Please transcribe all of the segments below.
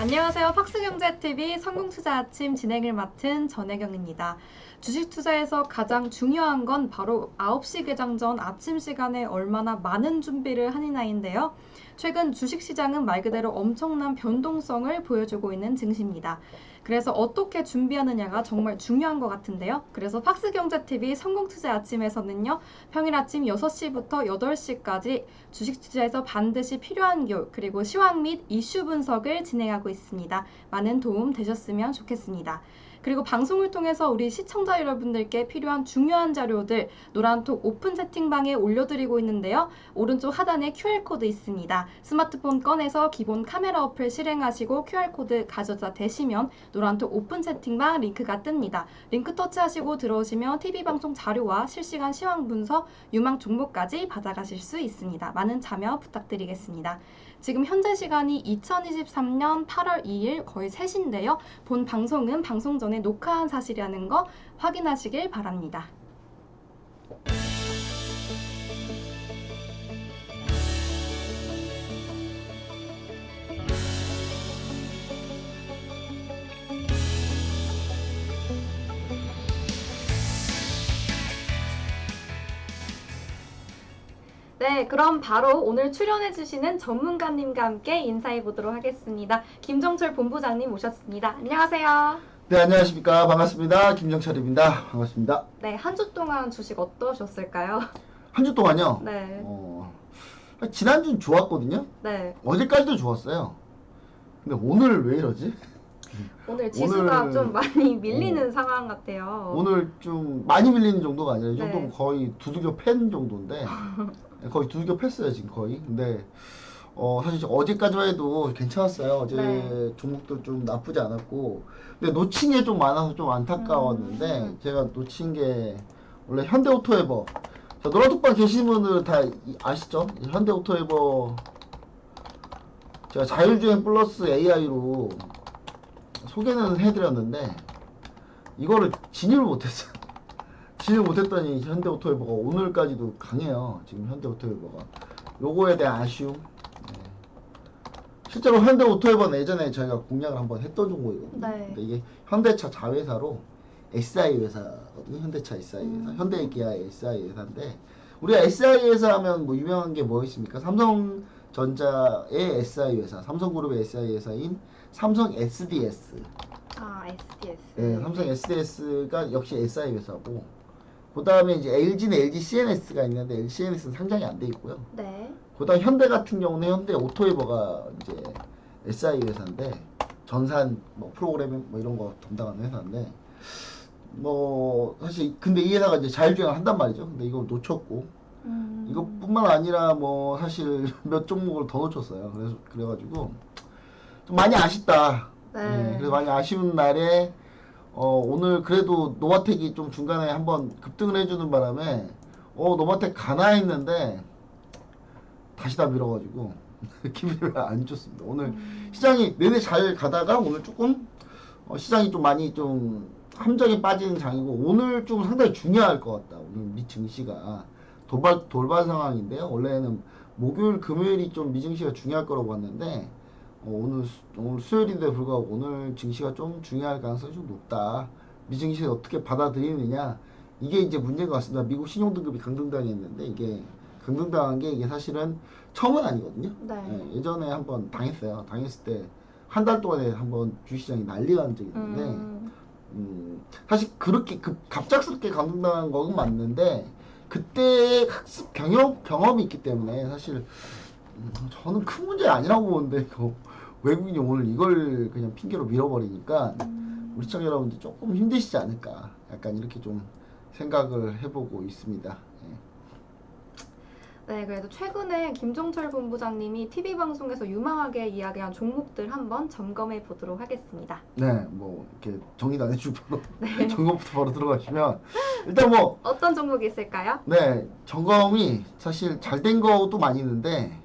안녕하세요. 팍스경제TV 성공투자 아침 진행을 맡은 전혜경입니다. 주식 투자에서 가장 중요한 건 바로 9시 개장 전 아침 시간에 얼마나 많은 준비를 하느냐인데요. 최근 주식시장은 말 그대로 엄청난 변동성을 보여주고 있는 증시입니다. 그래서 어떻게 준비하느냐가 정말 중요한 것 같은데요. 그래서 팍스경제TV 성공투자 아침에서는요. 평일 아침 6시부터 8시까지 주식 투자에서 반드시 필요한 교육 그리고 시황 및 이슈 분석을 진행하고 있습니다. 많은 도움 되셨으면 좋겠습니다. 그리고 방송을 통해서 우리 시청자 여러분들께 필요한 중요한 자료들 노란톡 오픈 채팅방에 올려드리고 있는데요. 오른쪽 하단에 QR코드 있습니다. 스마트폰 꺼내서 기본 카메라 어플 실행하시고 QR코드 가져다 대시면 노란톡 오픈 채팅방 링크가 뜹니다. 링크 터치하시고 들어오시면 TV방송 자료와 실시간 시황 분석, 유망 종목까지 받아가실 수 있습니다. 많은 참여 부탁드리겠습니다. 지금 현재 시간이 2023년 8월 2일 거의 3시인데요. 본 방송은 방송 전에 녹화한 사실이라는 거 확인하시길 바랍니다. 네, 그럼 바로 오늘 출연해주시는 전문가님과 함께 인사해보도록 하겠습니다. 김정철 본부장님 모셨습니다. 안녕하세요. 네, 안녕하십니까. 반갑습니다. 김정철입니다. 반갑습니다. 네, 한 주 동안 주식 어떠셨을까요? 한 주 동안요? 네. 지난주는 좋았거든요? 네. 어제까지도 좋았어요. 근데 오늘 왜 이러지? 오늘 지수가 오늘- 좀 많이 밀리는 상황 같아요. 오늘 좀 많이 밀리는 정도가 아니라 이 네. 정도면 거의 두들겨 팬 정도인데 거의 두들겨 팼어요 지금 거의. 근데 사실 어제까지만 해도 괜찮았어요. 어제 네. 종목도 좀 나쁘지 않았고 근데 놓친 게 좀 많아서 좀 안타까웠는데 제가 놓친 게 원래 현대오토에버 노란톡방 계신 분들 다 아시죠? 현대오토에버 제가 자율주행 플러스 AI로 소개는 해드렸는데 이거를 진입을 못했어요. 진입을 못했더니 현대오토에버가 오늘까지도 강해요. 지금 현대오토에버가 요거에 대한 아쉬움. 네. 실제로 현대오토에버는 예전에 저희가 공략을 한번 했던 종목이거든요. 네. 근데 이게 현대차 자회사로 SI 회사거든요. 현대차 SI 회사, 현대기아의 SI 회사인데 우리가 SI 회사 하면 뭐 유명한 게 뭐 있습니까? 삼성전자의 SI 회사, 삼성그룹의 SI 회사인 삼성 SDS. 아, SDS. 네, 삼성 SDS가 역시 SI 회사고, 그 다음에 이제 LG는 LG CNS가 있는데 LG CNS는 상장이 안 돼 있고요. 네. 그 다음 현대 같은 경우는 현대 오토에버가 이제 SI 회사인데 전산 뭐 프로그래밍 뭐 이런 거 담당하는 회사인데 뭐 사실 근데 이 회사가 이제 자율주행을 한단 말이죠. 근데 이거 놓쳤고 이것뿐만 아니라 뭐 사실 몇 종목을 더 놓쳤어요. 그래가지고 좀 많이 아쉽다. 네. 네, 그래서 많이 아쉬운 날에 오늘 그래도 노바텍이 좀 중간에 한번 급등을 해주는 바람에 노바텍 가나 했는데 다시 다 밀어가지고 기분이 안 좋습니다. 오늘 시장이 내내 잘 가다가 오늘 조금 시장이 좀 많이 좀 함정에 빠지는 장이고 오늘 좀 상당히 중요할 것 같다. 오늘 미 증시가 돌발 상황인데요. 원래는 목요일 금요일이 좀 미증시가 중요할 거라고 봤는데 오늘 수요일인데 불구하고 오늘 증시가 좀 중요할 가능성이 좀 높다. 미증시를 어떻게 받아들이느냐 이게 이제 문제인 것 같습니다. 미국 신용등급이 강등당했는데 이게 강등당한 게 이게 사실은 처음은 아니거든요. 네. 예전에 한번 당했어요. 당했을 때 한 달 동안에 한번 주시장이 난리가 난 적이 있는데 사실 그렇게 갑작스럽게 강등당한 건 맞는데 그때의 학습 경험이 있기 때문에 사실 저는 큰 문제 아니라고 보는데 외국인이 오늘 이걸 그냥 핑계로 밀어버리니까 우리 시청자 여러분들 조금 힘드시지 않을까 약간 이렇게 좀 생각을 해보고 있습니다. 네, 그래도 최근에 김종철 본부장님이 TV방송에서 유망하게 이야기한 종목들 한번 점검해 보도록 하겠습니다. 네, 뭐 이렇게 정리도 안 해주고 바로 점검부터 바로 들어가시면 일단 뭐 어떤 종목이 있을까요? 네, 점검이 사실 잘 된 것도 많이 있는데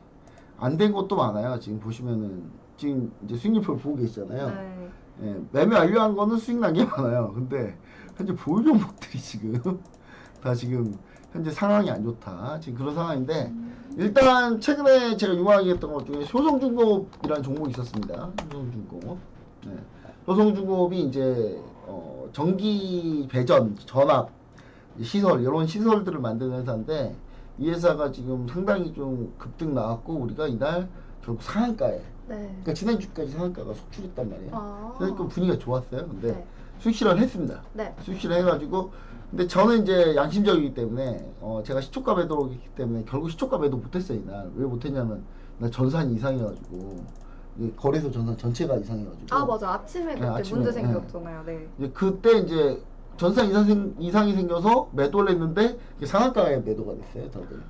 안 된 것도 많아요. 지금 보시면은 지금 이제 수익률표 보고 계시잖아요. 네. 예, 매매 완료한 거는 수익 난 게 많아요. 근데 현재 보유 종목들이 지금 다 지금 현재 상황이 안 좋다. 지금 그런 상황인데 일단 최근에 제가 유망하게 했던 것 중에 효성중공업이라는 종목이 있었습니다. 효성중공업. 네. 효성중공업이 이제 전기 배전, 전압, 시설 이런 시설들을 만드는 회사인데 이 회사가 지금 상당히 좀 급등 나왔고 우리가 이날 결국 상한가에 네. 그러니까 지난주까지 상한가가 속출했단 말이에요. 아. 그러니까 분위기가 좋았어요. 근데 네. 수익 실현 했습니다. 네. 수익 실현 해가지고 근데 저는 이제 양심적이기 때문에 제가 시초가 매도이기 때문에 결국 시초가 매도 못했어요 이날. 왜 못했냐면 나 전산 이상해가지고 이게 거래소 전산 전체가 이상해가지고 아 맞아. 아침에 그때 아침에, 문제 생겼잖아요. 네. 이제 그때 이제 전산 이상이 생겨서 매도를 했는데 이게 상한가에 매도가 됐어요 다들.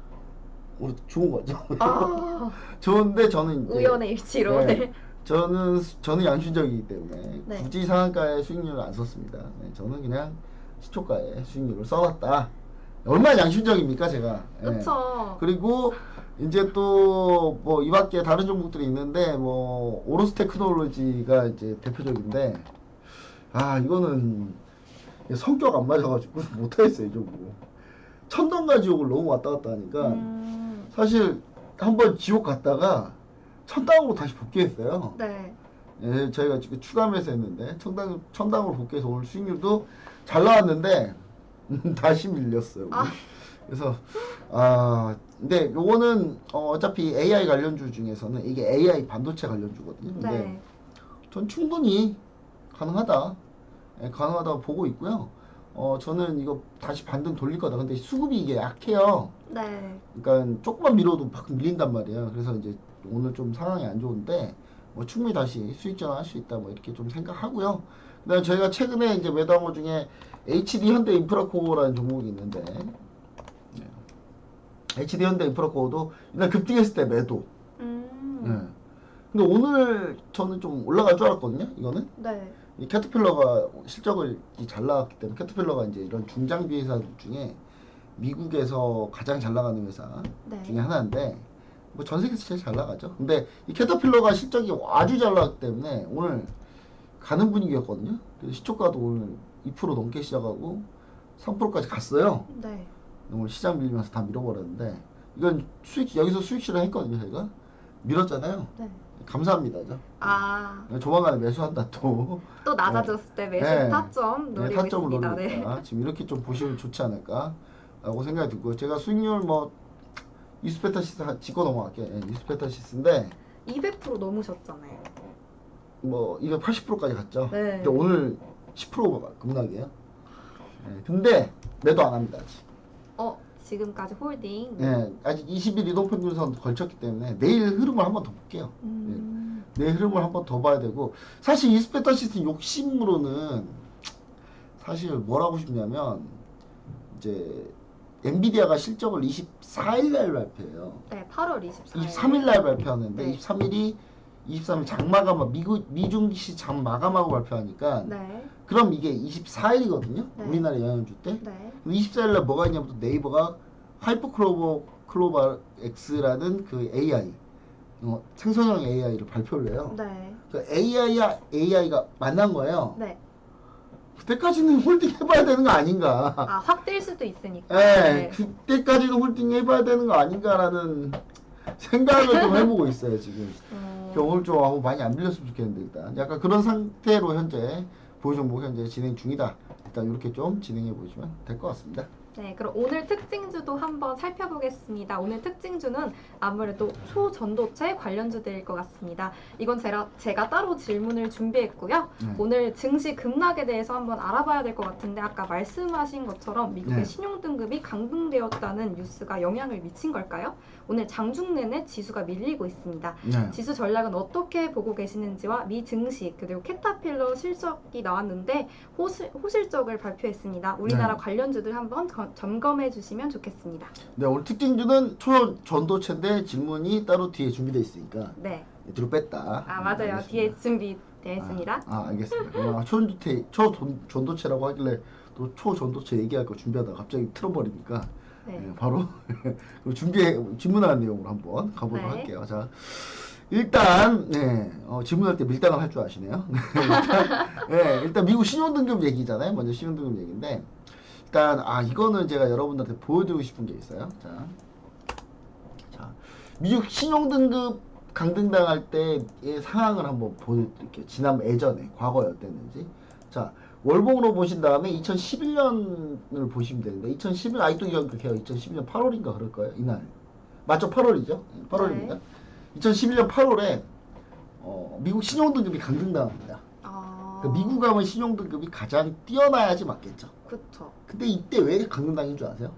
우리 좋은 거죠. 아 좋은데 저는 이제 우연의 일치로. 네. 네. 저는 양심적이기 때문에 네. 굳이 상한가에 수익률을 안 썼습니다. 네, 저는 그냥 시초가에 수익률을 써놨다. 얼마나 양심적입니까 제가. 네. 그렇죠. 그리고 이제 또 뭐 이밖에 다른 종목들이 있는데 뭐 오로스 테크놀로지가 이제 대표적인데 이거는 성격 안 맞아가지고 못하겠어요 이 종목. 천당과 지옥을 너무 왔다 갔다 하니까 사실 한번 지옥 갔다가 천당으로 다시 복귀했어요. 네. 예, 저희가 지금 추가 매수했는데 천당으로 복귀해서 오늘 수익률도 잘 나왔는데 다시 밀렸어요. 아. 그래서 근데 요거는 어차피 AI 관련주 중에서는 이게 AI 반도체 관련주거든요. 근데 네. 전 충분히 가능하다. 예, 가능하다고 보고 있고요. 저는 이거 다시 반등 돌릴 거다. 근데 수급이 이게 약해요. 네. 그러니까 조금만 밀어도 막 밀린단 말이에요. 그래서 이제 오늘 좀 상황이 안 좋은데 뭐 충분히 다시 수익 전환할 수 있다 뭐 이렇게 좀 생각하고요. 그다음에 저희가 최근에 이제 매도한 것 중에 HD 현대 인프라코어라는 종목이 있는데 HD 현대 인프라코어도 이날 급등했을 때 매도. 네. 근데 오늘 저는 좀 올라갈 줄 알았거든요. 이거는 네. 이 캐터필러가 실적을 잘 나왔기 때문에 캐터필러가 이제 이런 중장비 회사들 중에 미국에서 가장 잘 나가는 회사 네. 중에 하나인데 뭐 전 세계에서 제일 잘 나가죠. 근데 이 캐터필러가 실적이 아주 잘 나왔기 때문에 오늘 가는 분위기였거든요. 그래서 시초가도 오늘 2% 넘게 시작하고 3%까지 갔어요. 네. 오늘 시장 밀리면서 다 밀어버렸는데 이건 여기서 수익 실현했거든요. 저희가 밀었잖아요. 네. 감사합니다. 조만간에 매수한다 또. 또 낮아졌을 때 매수 네. 타점 네, 노리고 타점을 있습니다. 노리니까 네. 지금 이렇게 좀 보시면 좋지 않을까라고 생각이 들고 제가 수익률 뭐 이스페타시스 짚고 넘어갈게요. 이스페타시스인데 200% 넘으셨잖아요. 뭐 280%까지 갔죠. 네. 근데 오늘 10%가 급락이에요. 근데 매도 안 합니다. 아직. 지금까지 홀딩. 아직 20일 이동평균선 걸쳤기 때문에 내일 흐름을 한번 더 볼게요. 내일 흐름을 한번 더 봐야 되고 사실 이스페타시스 욕심으로는 사실 뭘 하고 싶냐면 이제 엔비디아가 실적을 24일 날 발표해요. 네, 8월 24일. 23일 날 발표하는데 네. 23일 장 마감 미중시 장 마감하고 발표하니까 네. 그럼 이게 24일이거든요. 네. 우리나라 영향줄 때. 네. 24일 날 뭐가 있냐면 또 네이버가 클로바 X라는 그 AI 생성형 AI를 발표를 해요. 네. 그 AI가 만난 거예요. 네. 그때까지는 홀딩 해봐야 되는 거 아닌가. 확 뛸 수도 있으니까. 네, 그때까지는 홀딩 해봐야 되는 거 아닌가라는 생각을 좀 해보고 있어요 지금. 오늘 좀 많이 안 밀렸으면 좋겠는데 일단 약간 그런 상태로 현재 보유종목 현재 진행 중이다. 일단 이렇게 좀 진행해 보시면 될 것 같습니다. 네, 그럼 오늘 특징주도 한번 살펴보겠습니다. 오늘 특징주는 아무래도 초전도체 관련주들일 것 같습니다. 이건 제가 따로 질문을 준비했고요. 오늘 증시 급락에 대해서 한번 알아봐야 될 것 같은데 아까 말씀하신 것처럼 미국의 신용등급이 강등되었다는 뉴스가 영향을 미친 걸까요? 오늘 장중 내내 지수가 밀리고 있습니다. 지수 전략은 어떻게 보고 계시는지와 미 증시 그리고 캐터필러 실적이 나왔는데 호실적을 발표했습니다. 우리나라 관련주들 한번 점검해 주시면 좋겠습니다. 네, 오늘 특징주는 초전도체인데 질문이 따로 뒤에 준비되어 있으니까 네. 뒤로 뺐다. 맞아요. 알겠습니다. 뒤에 준비되어 있습니다. 알겠습니다. 초전도체라고 하길래 또 초전도체 얘기할 거 준비하다가 갑자기 틀어버리니까 바로 질문하는 내용으로 한번 가보도록 할게요. 자, 일단 질문할 때 밀당을 할 줄 아시네요. 일단 미국 신용등급 얘기잖아요. 먼저 신용등급 얘기인데 일단 이거는 제가 여러분들한테 보여드리고 싶은 게 있어요. 자, 미국 신용등급 강등당할 때의 상황을 한번 보여드릴게요. 예전에 과거였댔는지. 자, 월봉으로 보신 다음에 2011년을 보시면 되는데 2011 아직도 기억해요. 2011년 8월인가 그럴 거예요. 이날 맞죠? 8월이죠. 8월입니다. 네. 2011년 8월에 미국 신용등급이 강등당합니다. 그러니까 미국 하면 신용등급이 가장 뛰어나야지 맞겠죠. 그쵸. 근데 이때 왜 강등당인 줄 아세요?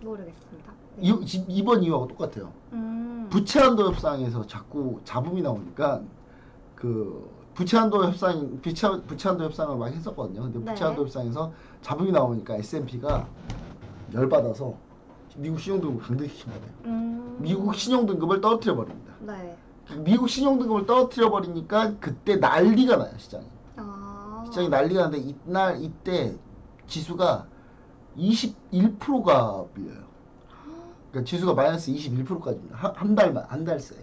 모르겠습니다. 이번 이유하고 똑같아요. 부채한도 협상에서 자꾸 잡음이 나오니까 그 부채한도 협상을 막 했었거든요. 근데 네. 부채한도 협상에서 잡음이 나오니까 S&P가 열받아서 미국 신용등급을 강등시킨 거예요. 미국 신용등급을 떨어뜨려 버립니다. 네. 미국 신용등급을 떨어뜨려 버리니까 그때 난리가 나요, 시장이. 시장이 난리가 나는데 이때 지수가 21%가 밀려요. 그러니까 지수가 마이너스 21%까지입니다. 한 달 새.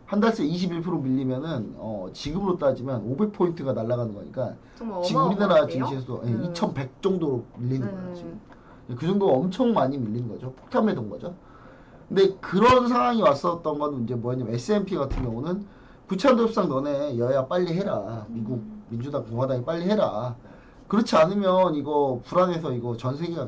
한 달 새 21% 밀리면은 지금으로 따지면 500포인트가 날아가는 거니까 정말 지금 우리나라 어마어마한데요? 증시에서 2100 정도로 밀리는 네. 거예요, 지금. 그 정도 엄청 많이 밀린 거죠. 폭탄매도인 거죠. 근데 그런 상황이 왔었던 건 이제 뭐냐면 S&P 같은 경우는 부채한도 협상 너네 여야 빨리 해라. 미국 민주당 공화당이 빨리 해라. 그렇지 않으면 이거 불안해서 이거 전 세계가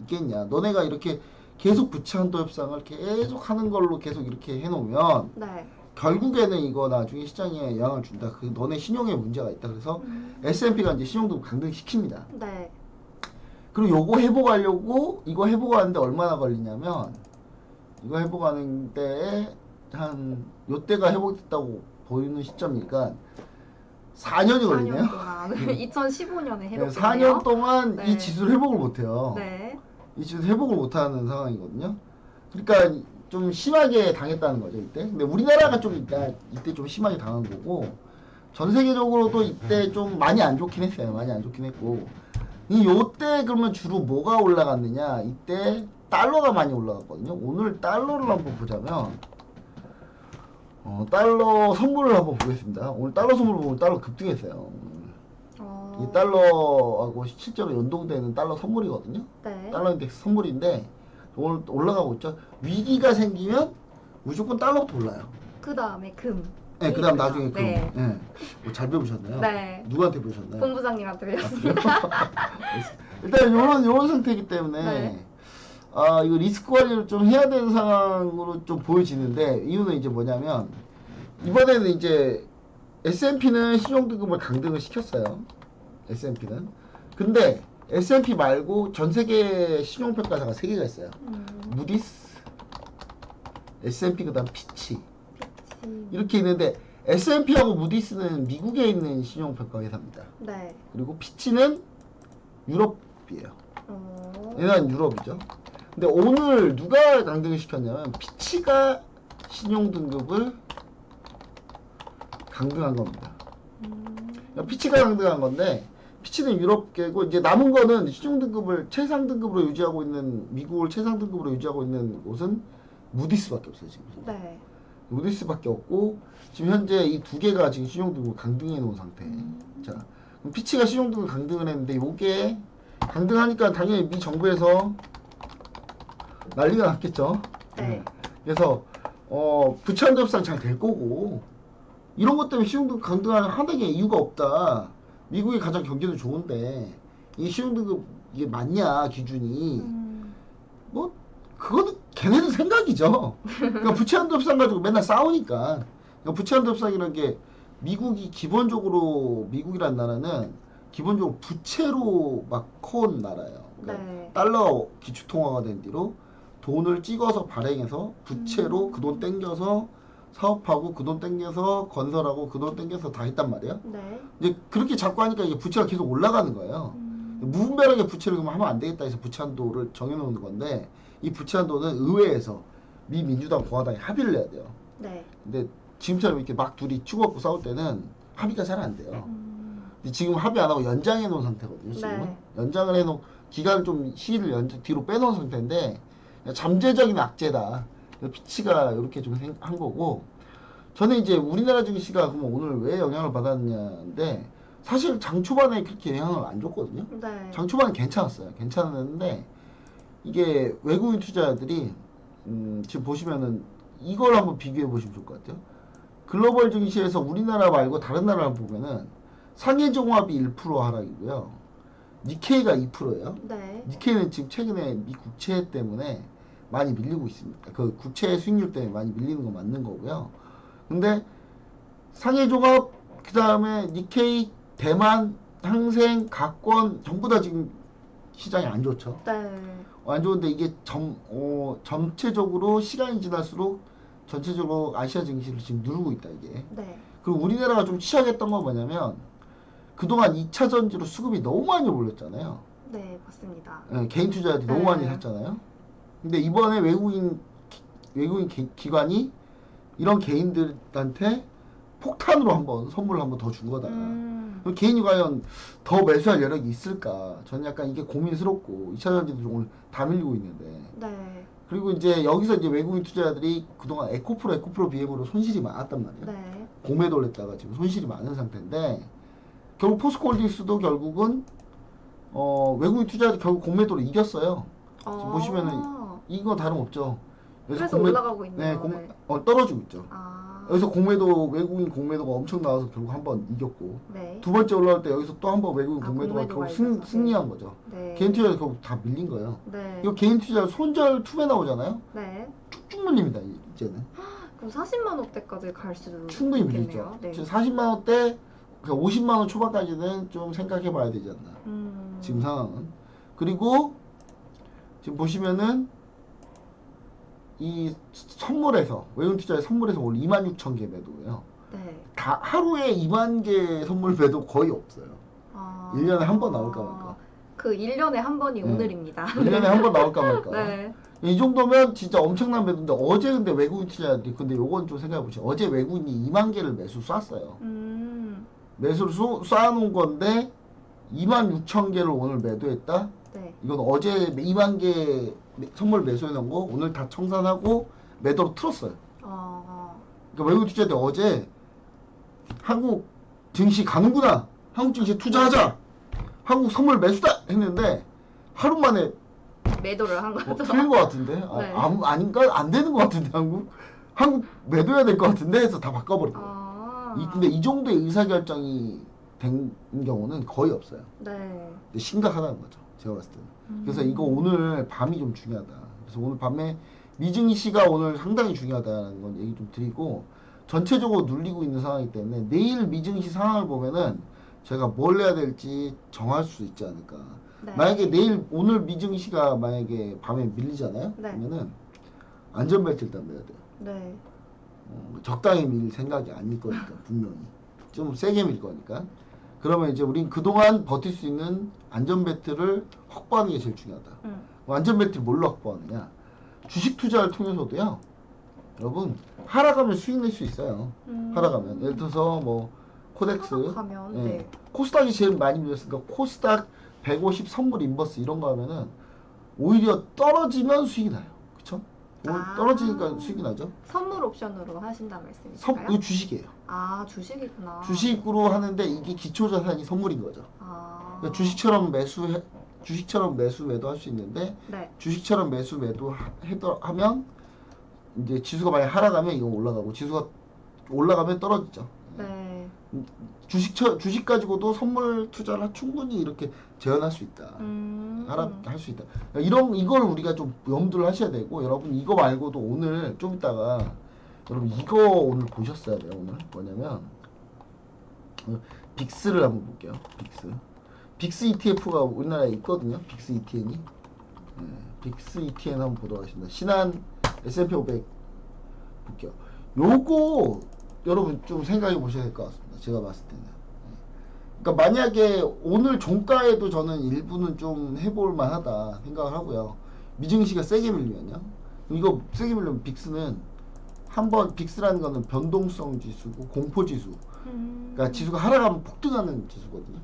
있겠냐. 너네가 이렇게 계속 부채한도 협상을 계속 하는 걸로 계속 이렇게 해놓으면 네. 결국에는 이거 나중에 시장에 영향을 준다. 그 너네 신용에 문제가 있다. 그래서 S&P가 이제 신용도 강등시킵니다. 네. 그리고 요거 회복하려고 이거 회복하는데 얼마나 걸리냐면 이거 회복하는 데에 한 요때가 회복됐다고 보이는 시점이니까 4년이 걸리네요. 4년 동안 2015년에 회복됐네요. 4년 동안 네. 이 지수를 회복을 못해요. 네. 이 지수 회복을 못하는 상황이거든요. 그러니까 좀 심하게 당했다는 거죠 이때. 근데 우리나라가 좀 이때 좀 심하게 당한 거고 전 세계적으로도 이때 좀 많이 안 좋긴 했어요. 많이 안 좋긴 했고 요때 그러면 주로 뭐가 올라갔느냐? 이때 달러가 많이 올라갔거든요. 오늘 달러를 한번 보자면 달러 선물을 한번 보겠습니다. 오늘 달러 선물 보면 달러 급등했어요. 이 달러하고 실제로 연동되는 달러 선물이거든요. 네. 달러 인덱스 선물인데 오늘 올라가고 있죠. 위기가 생기면 무조건 달러부터 올라요. 그 다음에 금. 네, 그 다음 나중에 금. 네. 네. 잘 배우셨나요? 네. 누구한테 배우셨나요? 본부장님한테 배웠습니다. 일단 요런 상태이기 때문에 네. 이거 리스크 관리를 좀 해야 되는 상황으로 좀 보여지는데 이유는 이제 뭐냐면 이번에는 이제 S&P는 신용등급을 강등을 시켰어요. S&P는. 근데 S&P 말고 전 세계 신용평가사가 3개가 있어요. 무디스, S&P 그다음 피치 이렇게 있는데 S&P하고 무디스는 미국에 있는 신용평가 회사입니다. 네. 그리고 피치는 유럽이에요. 얘는 유럽이죠. 근데 오늘 누가 강등을 시켰냐면 피치가 신용등급을 강등한 겁니다. 그러니까 피치가 강등한 건데 피치는 유럽계고 이제 남은 거는 신용등급을 최상등급으로 유지하고 있는 미국을 최상등급으로 유지하고 있는 곳은 무디스밖에 없어요 지금. 네. 무디스밖에 없고 지금 현재 이 두 개가 지금 신용등급을 강등해 놓은 상태. 자, 그럼 피치가 신용등급 강등을 했는데 요게 강등하니까 당연히 미 정부에서 난리가 났겠죠. 네. 그래서 부채한도 협상 잘 될 거고 이런 것 때문에 신용등급 강등하는 하나의 이유가 없다. 미국이 가장 경제도 좋은데 이 신용등급 이게 맞냐 기준이 뭐 그거는 걔네들 생각이죠. 그러니까 부채한도 협상 가지고 맨날 싸우니까. 그러니까 부채한도 협상이라는 게 미국이란 나라는 기본적으로 부채로 막 커온 나라예요. 그러니까 네. 달러 기축통화가 된 뒤로 돈을 찍어서 발행해서 부채로 그 돈 땡겨서 사업하고 그 돈 땡겨서 건설하고 그 돈 땡겨서 다 했단 말이에요. 네. 이제 그렇게 자꾸 하니까 이게 부채가 계속 올라가는 거예요. 무분별하게 부채를 그러면 하면 안 되겠다 해서 부채 한도를 정해놓는 건데 이 부채 한도는 의회에서 미 민주당 공화당이 합의를 해야 돼요. 네. 근데 지금처럼 이렇게 막 둘이 치고받고 싸울 때는 합의가 잘 안 돼요. 근데 지금 합의 안 하고 연장해 놓은 상태거든요. 지금은 네. 연장을 해놓은 기간을 좀 시일을 뒤로 빼놓은 상태인데 잠재적인 악재다. 피치가 이렇게 좀 한 거고 저는 이제 우리나라 증시가 그러면 오늘 왜 영향을 받았냐인데 사실 장 초반에 그렇게 영향을 안 줬거든요. 네. 장 초반은 괜찮았어요. 괜찮았는데 이게 외국인 투자자들이 지금 보시면은 이걸 한번 비교해 보시면 좋을 것 같아요. 글로벌 증시에서 우리나라 말고 다른 나라를 보면은 상해 종합이 1% 하락이고요. 니케이가 2%예요. 네. 니케이는 지금 최근에 미 국채 때문에 많이 밀리고 있습니다. 그 국채 수익률 때문에 많이 밀리는 거 맞는 거고요. 근데 상해 종합 그 다음에 니케이, 대만, 항생, 각권 전부 다 지금 시장이 안 좋죠. 네. 안 좋은데 이게 전체적으로 시간이 지날수록 전체적으로 아시아 증시를 지금 누르고 있다 이게. 네. 그리고 우리나라가 좀 취약했던 건 뭐냐면 그동안 2차 전지로 수급이 너무 많이 몰렸잖아요. 네, 맞습니다. 예, 개인 투자자들이 너무 네. 많이 샀잖아요. 근데 이번에 외국인 기관이 이런 개인들한테 폭탄으로 한번 선물을 한번 더 준 거다. 그럼 개인이 과연 더 매수할 여력이 있을까? 저는 약간 이게 고민스럽고 2차 전지도 오늘 다 밀리고 있는데. 네. 그리고 이제 여기서 이제 외국인 투자자들이 그동안 에코프로 BM으로 손실이 많았단 말이에요. 네. 공매도를 했다가 지금 손실이 많은 상태인데 결국 포스코홀딩스도 결국은 외국인 투자자들이 결국 공매도를 이겼어요. 지금 보시면은 이거 다름없죠. 그래서 올라가고 있네요. 네, 네. 떨어지고 있죠. 아. 여기서 외국인 공매도가 엄청 나와서 결국 한 번 이겼고 네. 두 번째 올라올 때 여기서 또 한 번 외국인 공매도가 공매도가 결국 있어서. 승리한 거죠. 네. 개인 투자자 결국 다 밀린 거예요. 네. 이거 개인 투자 손절 투매 나오잖아요. 네. 쭉쭉 밀립니다 이제는. 그럼 40만 원대까지 갈 수도 충분히 있겠네요. 밀리죠. 네. 지금 40만 원대, 그러니까 50만 원 초반까지는 좀 생각해 봐야 되지 않나. 지금 상황은. 그리고 지금 보시면은 이 선물에서 외국인 투자의 선물에서 오늘 26,000개 매도예요. 네. 다 하루에 2만 개 선물 매도 거의 없어요. 아. 1년에 한 번 나올까 말까. 그 1년에 한 번이 네. 오늘입니다. 1년에 한 번 나올까 말까. 네. 이 정도면 진짜 엄청난 매도인데 어제 근데 외국인 투자자들이 근데 요건 좀 생각해 보시죠. 어제 외국인이 2만 개를 매수 쐈어요. 매수를 쏴놓은 건데 26,000개를 오늘 매도했다? 네. 이건 어제 2만 개 선물 매수해 놓은 거 오늘 다 청산하고 매도로 틀었어요. 그러니까 외국인 투자자들 어제 한국 증시 가는구나. 한국 증시에 투자하자. 한국 선물 매수다 했는데 하루 만에 매도를 한 거죠. 틀린 것 같은데? 네. 아닌가? 안 되는 것 같은데 한국 매도해야 될 것 같은데 해서 다 바꿔버렸어요. 근데 이 정도의 의사결정이 된 경우는 거의 없어요. 네. 근데 심각하다는 거죠. 제가 봤을 때는. 그래서 이거 오늘 밤이 좀 중요하다. 그래서 오늘 밤에 미증시가 오늘 상당히 중요하다는 건 얘기 좀 드리고 전체적으로 눌리고 있는 상황이기 때문에 내일 미증시 상황을 보면은 제가 뭘 해야 될지 정할 수 있지 않을까. 네. 만약에 오늘 미증시가 만약에 밤에 밀리잖아요. 네. 그러면은 안전벨트 일단 매야 돼요. 네. 적당히 밀 생각이 아닐 거니까 분명히 좀 세게 밀 거니까. 그러면 이제 우린 그동안 버틸 수 있는 안전벨트를 확보하는 게 제일 중요하다. 안전벨트를 뭘로 확보하느냐? 주식 투자를 통해서도요. 여러분 하락하면 수익 낼 수 있어요. 하락하면 예를 들어서 뭐 코덱스, 하락하면, 예. 네. 코스닥이 제일 많이 밀렸으니까 코스닥 150 선물 인버스 이런 거 하면은 오히려 떨어지면 수익이 나요. 그쵸? 떨어지니까 수익이 나죠. 선물 옵션으로 하신다 말씀이신가요? 이거 주식이에요. 주식이구나. 주식으로 하는데 이게 기초자산이 선물인 거죠. 그러니까 주식처럼 매수 매도할 수 있는데 네. 주식처럼 매수 매도 하면 이제 지수가 만약 하락하면 이건 올라가고 지수가 올라가면 떨어지죠. 네. 주식 가지고도 선물 투자를 충분히 이렇게 재현할 수 있다. 하락할 수 있다. 이걸 우리가 좀 염두를 하셔야 되고 여러분 이거 말고도 오늘 좀 이따가 여러분 이거 오늘 보셨어야 돼요. 오늘 뭐냐면 빅스를 한번 볼게요. 빅스 ETF가 우리나라에 있거든요. 빅스 ETN이. 빅스 ETN 한번 보도록 하겠습니다. 신한 S&P 500 볼게요. 요거 여러분 좀 생각해 보셔야 될 것 같습니다. 제가 봤을 때는. 그러니까 만약에 오늘 종가에도 저는 일부는 좀 해볼 만하다 생각을 하고요. 미증시가 세게 밀리면요. 이거 세게 밀리면 빅스는 한번 빅스라는 거는 변동성 지수고 공포 지수. 그러니까 지수가 하락하면 폭등하는 지수거든요.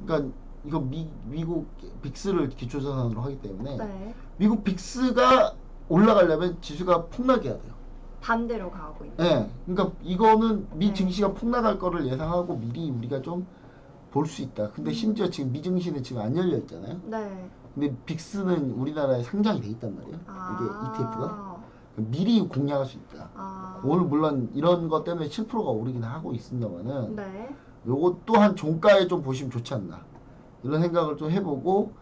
그러니까 이거 미국 빅스를 기초자산으로 하기 때문에 네. 미국 빅스가 올라가려면 지수가 폭락해야 돼요. 반대로 가고 있는. 네, 그러니까 이거는 미 네. 증시가 폭락할 거를 예상하고 미리 우리가 좀 볼 수 있다. 근데 심지어 지금 미증시는 지금 안 열려 있잖아요. 네. 근데 빅스는 우리나라에 상장이 돼 있단 말이에요. 이게 ETF가 미리 공략할 수 있다. 오늘 물론 이런 것 때문에 7%가 오르긴 하고 있습니다만은 네. 요것 또한 종가에 좀 보시면 좋지 않나 이런 생각을 좀 해보고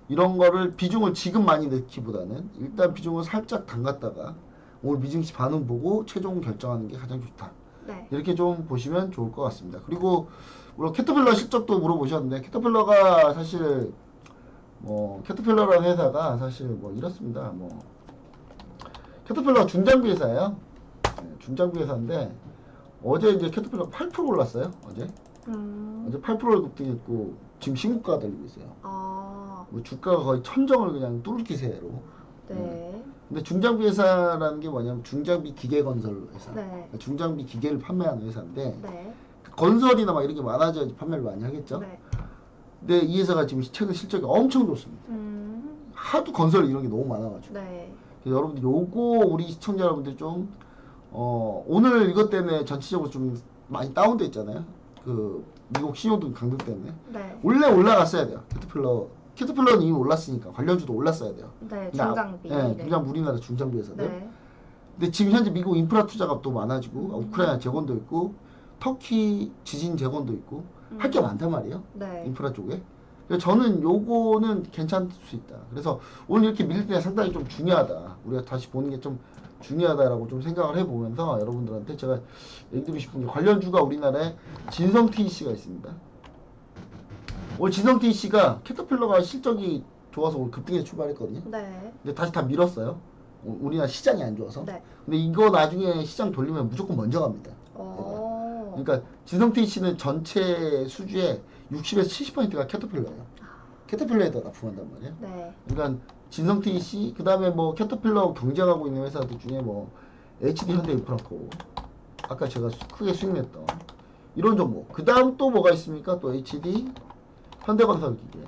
이런 거를 비중을 지금 많이 넣기보다는 일단 비중을 살짝 담갔다가 오늘 미증시 반응 보고 최종 결정하는 게 가장 좋다. 네. 이렇게 좀 보시면 좋을 것 같습니다. 그리고 물론 캐터필러 실적도 물어보셨는데 캐터필러가 사실 뭐 캐터필러라는 회사가 사실 뭐 이렇습니다. 뭐 캐터필러가 중장비 회사예요. 네, 중장비 회사인데 어제 이제 캐터필러가 8% 올랐어요. 어제 8%를 급등했고 지금 신고가가 달리고 있어요. 뭐 주가가 거의 천정을 그냥 뚫을 기세로. 네. 근데 중장비 회사라는 게 뭐냐면 중장비 기계 건설 회사. 네. 그러니까 중장비 기계를 판매하는 회사인데 네. 건설이나 막 이런 게 많아져야지 판매를 많이 하겠죠. 네. 근데 이 회사가 지금 최근 실적이 엄청 좋습니다. 하도 건설 이런 게 너무 많아가지고. 네. 그래서 여러분들 요거 우리 시청자 여러분들 좀 오늘 이것 때문에 전체적으로 좀 많이 다운돼 있잖아요. 그 미국 신용등 강등 때문에. 네. 원래 올라갔어야 돼요. 캐터필러는 이미 올랐으니까 관련주도 올랐어야 돼요. 네. 중장비. 네, 중장 우리나라 중장비 회사들. 네. 근데 지금 현재 미국 인프라 투자가 또 많아지고 우크라이나 재건도 있고 터키 지진 재건도 있고 할 게 많단 말이에요. 네. 인프라 쪽에. 그래서 저는 요거는 괜찮을 수 있다. 그래서 오늘 이렇게 밀릴 때 상당히 좀 중요하다. 우리가 다시 보는 게 좀 중요하다라고 좀 생각을 해보면서 여러분들한테 제가 얘기 드리고 싶은 게 관련주가 우리나라에 진성 TEC가 있습니다. 오늘 진성 TEC가 캐터필러가 실적이 좋아서 오늘 급등해서 출발했거든요. 네. 근데 다시 다 밀었어요. 우리나라 시장이 안 좋아서. 네. 근데 이거 나중에 시장 돌리면 무조건 먼저 갑니다. 그러니까 진성 TEC는 전체 수주의 60에서 70%가 캐터필러예요. 캐터필러에다 납품한단 말이에요. 네. 그러니까 진성 TEC 그다음에 뭐 캐터필러 경쟁하고 있는 회사들 중에 뭐 HD 현대인프라코 아까 제가 크게 수익 냈던 이런 종목. 그다음 또 뭐가 있습니까? 또 HD 현대건설기계.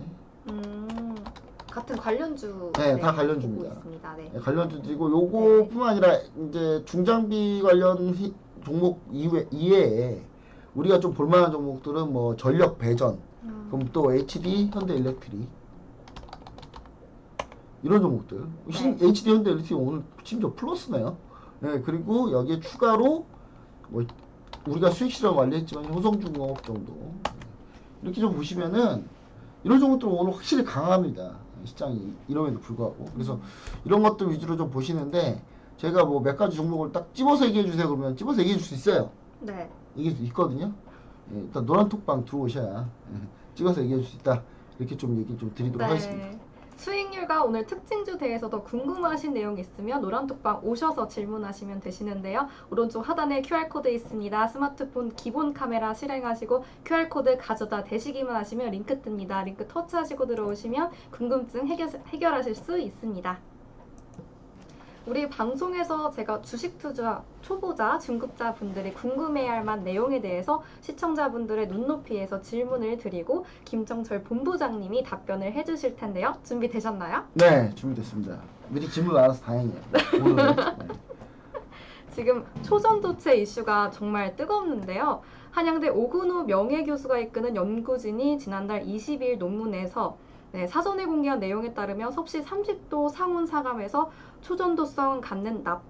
같은 관련주. 네, 다 관련주입니다. 보고 있습니다. 네. 네, 관련주이고 요거뿐만 아니라 이제 중장비 관련 종목 이외에 우리가 좀 볼만한 종목들은 뭐 전력 배전, 그럼 또 HD 현대일렉트릭 이런 종목들. 네. HD 현대일렉트릭 오늘 심지어 플러스네요. 네, 그리고 여기에 추가로 뭐 우리가 수익 실험 완료했지만 효성중공업 정도 이렇게 좀 보시면은 이런 종목들은 오늘 확실히 강합니다. 시장이 이럼에도 불구하고. 그래서 이런 것들 위주로 좀 보시는데 제가 뭐 몇 가지 종목을 딱 집어서 얘기해 주세요 그러면 집어서 얘기해 줄 수 있어요. 네. 얘기할 수 있거든요. 예, 일단 노란톡방 들어오셔야 찍어서 얘기해 줄 수 있다. 이렇게 좀 얘기 좀 드리도록 하겠습니다. 수익률과 오늘 특징주 대해서 더 궁금하신 내용 있으면 노란톡방 오셔서 질문하시면 되시는데요. 오른쪽 하단에 QR코드 있습니다. 스마트폰 기본 카메라 실행하시고 QR코드 가져다 대시기만 하시면 링크 뜹니다. 링크 터치하시고 들어오시면 궁금증 해결하실 수 있습니다. 우리 방송에서 제가 주식 투자 초보자, 중급자 분들이 궁금해할 만한 내용에 대해서 시청자분들의 눈높이에서 질문을 드리고 김정철 본부장님이 답변을 해주실 텐데요. 준비되셨나요? 네, 준비됐습니다. 미리 질문 알아서 다행이에요. 오늘은. 네. 지금 초전도체 이슈가 정말 뜨겁는데요. 한양대 오근우 명예교수가 이끄는 연구진이 지난달 22일 논문에서 사전에 공개한 내용에 따르면 섭씨 30도 상온 사감에서 초전도성 갖는 납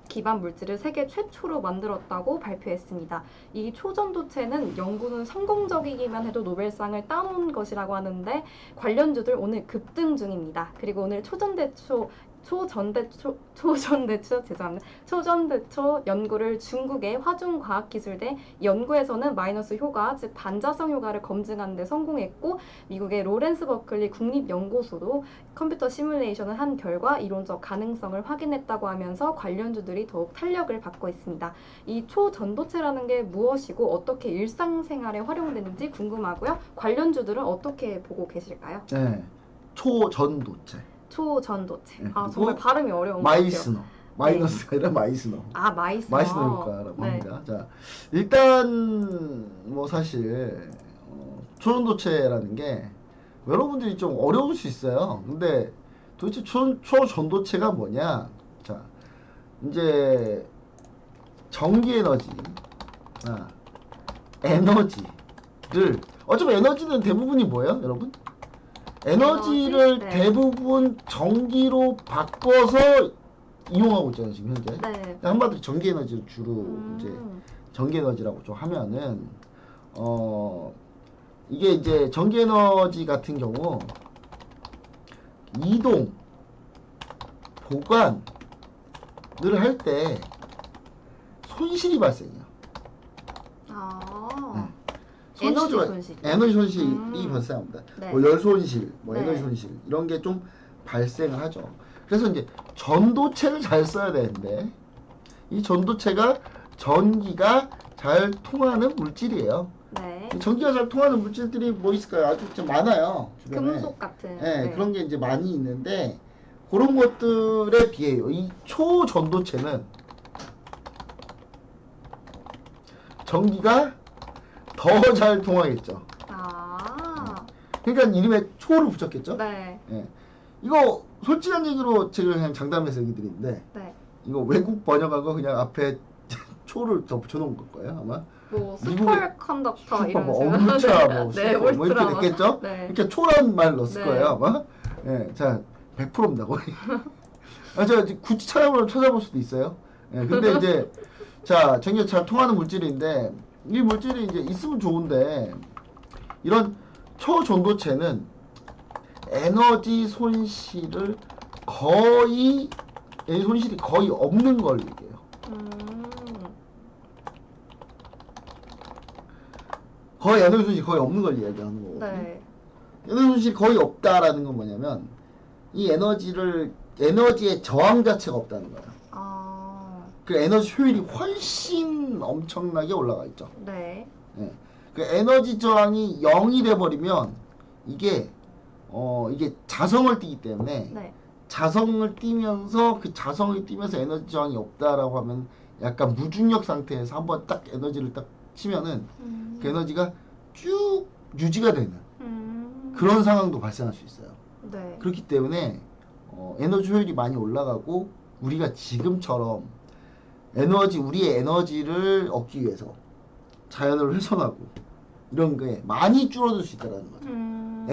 기반 물질을 세계 최초로 만들었다고 발표했습니다. 이 초전도체는 연구는 성공적이기만 해도 노벨상을 따놓은 것이라고 하는데 관련주들 오늘 급등 중입니다. 그리고 오늘 초전대초 연구를 중국의 화중과학기술대 연구에서는 마이너스 효과, 즉 반자성 효과를 검증하는 데 성공했고 미국의 로렌스 버클리 국립연구소도 컴퓨터 시뮬레이션을 한 결과 이론적 가능성을 확인했다고 하면서 관련주들이 더욱 탄력을 받고 있습니다. 이 초전도체라는 게 무엇이고 어떻게 일상생활에 활용되는지 궁금하고요. 관련주들은 어떻게 보고 계실까요? 네, 초전도체. 초전도체. 네, 정말 발음이 어려운 것 마이스너. 같아요. 마이너스가 아니라 마이스너. 마이스너. 마이스너 효과라고 합니다. 자, 일단 뭐 사실 초전도체라는 게 여러분들이 좀 어려울 수 있어요. 근데 도대체 초전도체가 뭐냐? 자, 이제 전기 에너지, 에너지를 어차피 에너지는 대부분이 뭐예요, 여러분? 에너지를 네. 대부분 전기로 바꿔서 이용하고 있잖아요, 지금 현재. 네. 한마디로 전기 에너지를 주로 이제 음. 전기 에너지라고 좀 하면은 이게 이제 전기 에너지 같은 경우 이동, 보관을 할 때 손실이 발생해요. 아. 네. 에너지 발- 손실. 에너지 손실이 발생합니다. 네. 뭐 열 손실, 뭐 네. 에너지 손실 이런 게 좀 발생을 하죠. 그래서 이제 전도체를 잘 써야 되는데 이 전도체가 전기가 잘 통하는 물질이에요. 네. 전기가 잘 통하는 물질들이 뭐 있을까요? 아주 좀 많아요. 주변에. 금속 같은. 네, 그런 게 이제 많이 있는데 그런 것들에 비해요. 이 초전도체는 전기가 더 잘 통하겠죠. 아. 그러니까 이름에 초를 붙였겠죠. 네. 예. 이거 솔직한 얘기로 제가 그냥 장담해서 얘기 드리는데 네. 이거 외국 번역한 거 그냥 앞에 초를 더 붙여놓은 걸 거예요 아마. 뭐 미국의 슈퍼컨덕터 이런 뭐 식으로. 울트라 뭐 네, 슈퍼 뭐 이렇게 울트라. 됐겠죠. 네. 이렇게 초라는 말 넣었을 네. 거예요 아마. 예, 자 100%입니다 거의. 제가 이제 굳이 찾아볼 수도 있어요. 예, 근데 이제 자 전기가 잘 통하는 물질인데 이 물질이 이제 있으면 좋은데 이런 초전도체는 에너지 손실이 거의 없는 걸 얘기해요. 거의 에너지 손실이 거의 없는 걸 이야기하는 거거든요. 네. 에너지 손실이 거의 없다라는 건 뭐냐면 이 에너지의 저항 자체가 없다는 거예요. 아. 그 에너지 효율이 훨씬 엄청나게 올라가 있죠. 네. 예. 그 에너지 저항이 0이 돼 버리면 이게 자성을 띠기 때문에 네. 자성을 띠면서 그 자성을 띠면서 에너지 저항이 없다라고 하면 약간 무중력 상태에서 한번 딱 에너지를 딱 치면은 그 에너지가 쭉 유지가 되는 그런 상황도 발생할 수 있어요. 네. 그렇기 때문에 에너지 효율이 많이 올라가고 우리가 지금처럼 우리의 에너지를 얻기 위해서 자연을 훼손하고 이런 게 많이 줄어들 수 있다는 거죠.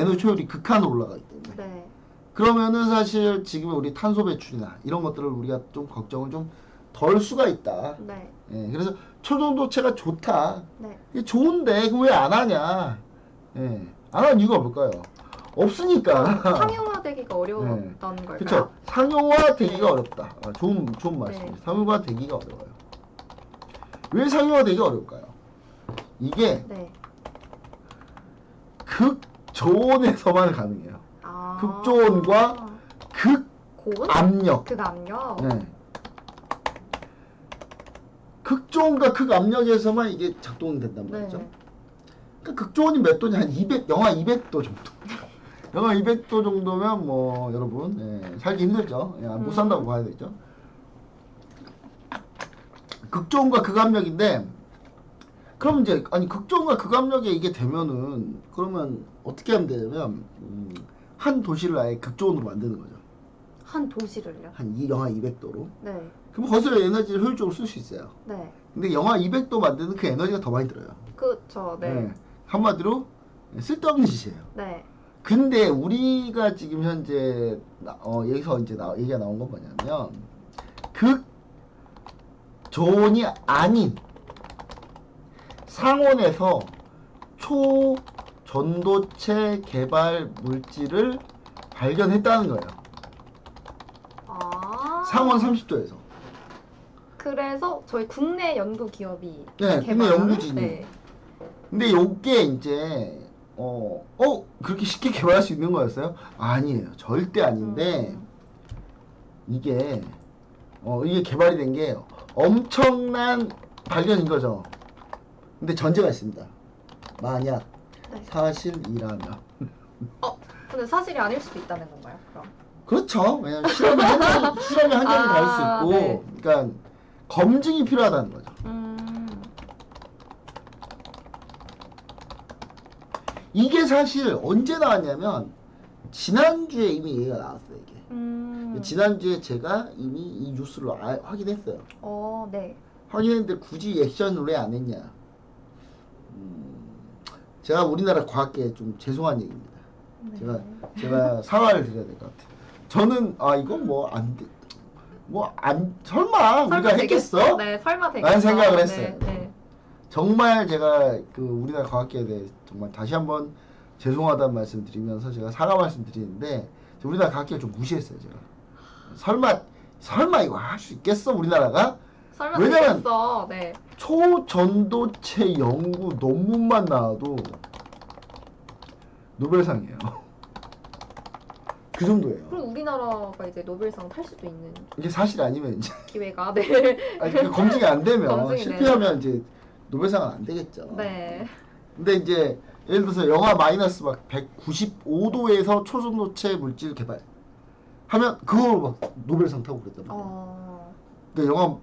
에너지 효율이 극한으로 올라가기 때문에. 네. 그러면은 사실 지금 우리 탄소 배출이나 이런 것들을 우리가 좀 걱정을 좀 덜 수가 있다. 네. 예, 그래서 초전도체가 좋다. 네. 이게 좋은데 그 왜 안 하냐? 예, 안 하는 이유가 뭘까요? 없으니까. 상용화되기가 어려웠던 걸까요? 그렇죠. 상용화되기가 네. 어렵다. 좋은 말씀입니다. 네. 상용화되기가 어려워요. 왜 상용화되기가 어려울까요? 이게 네. 극저온에서만 가능해요. 아. 극저온과 고온? 극압력. 극압력. 네. 극저온과 극압력에서만 이게 작동이 된단 말이죠. 네. 그러니까 극저온이 몇 도냐? 영하 200도 정도. 영하 200도 정도면 뭐 여러분 살기 힘들죠. 못 산다고 봐야 되죠. 극저온과 극압력인데 그럼 이제 극저온과 극압력에 이게 되면은 그러면 어떻게 하면 되냐면 한 도시를 아예 극저온으로 만드는 거죠. 한 도시를요? 영하 200도로. 네. 그럼 거기서 에너지를 효율적으로 쓸 수 있어요. 네. 근데 영하 200도 만드는 그 에너지가 더 많이 들어요. 그쵸. 네. 한마디로 쓸데없는 짓이에요. 네. 근데 우리가 지금 현재 여기서 이제 얘기가 나온 건 뭐냐면 극저온이 아닌 상온에서 초전도체 개발 물질을 발견했다는 거예요. 아. 상온 30도에서. 그래서 저희 국내 연구 기업이 네, 국내 개발한- 연구진이. 네. 근데 요게 이제 그렇게 쉽게 개발할 수 있는 거였어요? 아니에요. 절대 아닌데 이게 개발이 된 게 엄청난 발견인 거죠. 근데 전제가 있습니다. 만약 네. 사실이라면. 근데 사실이 아닐 수도 있다는 건가요? 그럼. 그렇죠. 왜냐면 실험이 한 가지 다를 수 있고, 네. 그러니까 검증이 필요하다는 거죠. 이게 사실 언제 나왔냐면 지난주에 이미 얘기가 나왔어요. 이게. 지난주에 제가 이미 이 뉴스를 확인했어요. 네. 확인했는데 굳이 액션을 왜 안 했냐? 제가 우리나라 과학계에 좀 죄송한 얘기입니다. 네. 제가 사과를 드려야 될 것 같아요. 저는 이건 뭐 안 돼. 설마 우리가 되겠어? 했겠어? 네, 설마 되겠어. 라는 생각을 했어요. 네. 정말 제가 그 우리나라 과학계에 대해 정말 다시 한번 죄송하다는 말씀 드리면서 제가 사과 말씀 드리는데 우리나라 과학계를 좀 무시했어요. 제가 설마 이거 할 수 있겠어 우리나라가? 설마 왜냐면 되겠어. 네. 초전도체 연구 논문만 나와도 노벨상이에요. 그 정도예요. 그럼 우리나라가 이제 노벨상 탈 수도 있는 이게 사실 아니면 이제 기회가 네. 검증이 안 되면 검증이 실패하면 이제 노벨상은 안 되겠죠. 네. 근데 이제 예를 들어서 영하 마이너스 막 195도에서 초전도체 물질 개발 하면 그걸 막 노벨상 타고 그랬단 말이에요. 그러니까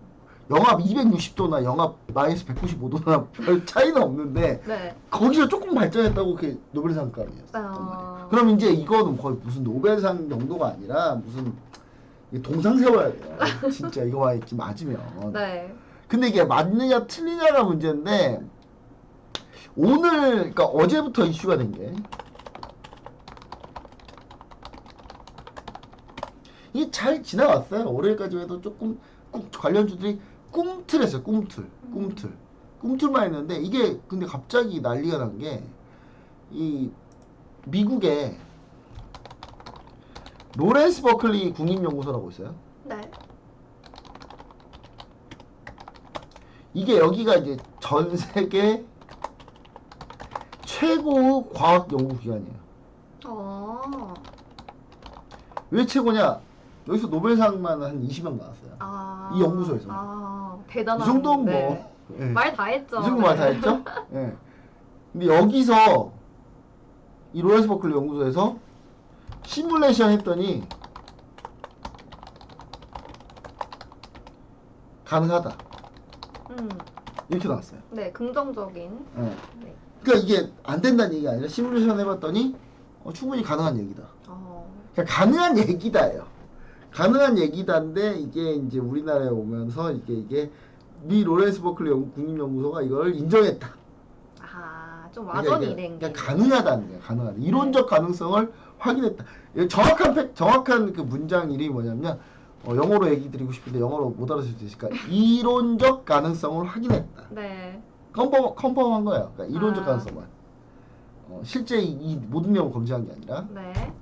영하 260도나 영하 마이너스 195도나 별 차이는 없는데 네. 거기서 조금 발전했다고 그게 노벨상감이었어요. 그럼 이제 이거는 거의 무슨 노벨상 정도가 아니라 무슨 동상 세워야 돼요. 진짜 이거 이렇게 맞으면. 네. 근데 이게 맞느냐 틀리냐가 문제인데 오늘 그러니까 어제부터 이슈가 된 게 이게 잘 지나왔어요. 월요일까지 해도 조금 관련주들이 꿈틀했어요. 꿈틀만 했는데 이게 근데 갑자기 난리가 난 게 이 미국에 로렌스 버클리 국립연구소라고 있어요. 네. 이게 여기가 이제 전 세계 최고 과학 연구 기관이에요. 왜 최고냐? 여기서 노벨상만 한 20명 나왔어요. 이 연구소에서. 대단한. 이 정도면 네. 뭐 말 다 했죠. 이 정도 말 다 했죠? 예. 근데 여기서 이 로렌스 버클리 연구소에서 시뮬레이션 했더니 가능하다. 이렇게 나왔어요. 네, 긍정적인. 예. 네. 그러니까 이게 안 된다는 얘기가 아니라 시뮬레이션 해봤더니 충분히 가능한 얘기다. 그러니까 가능한 얘기다예요. 가능한 얘기다인데 이게 이제 우리나라에 오면서 이게 미 로렌스 버클리 국립연구소가 이걸 인정했다. 좀 와전이 된 게. 그러니까 가능하다는 거예요. 가능하다. 이론적 가능성을 확인했다. 정확한 그 문장 이름이 뭐냐면 영어로 얘기 드리고 싶은데 영어로 못 알아들 수 있으니까 이론적 가능성을 확인했다. 네. 컨펌한 거예요. 그러니까 이론적 가능성만. 실제 이 모든 내용을 검증한 게 아니라. 네.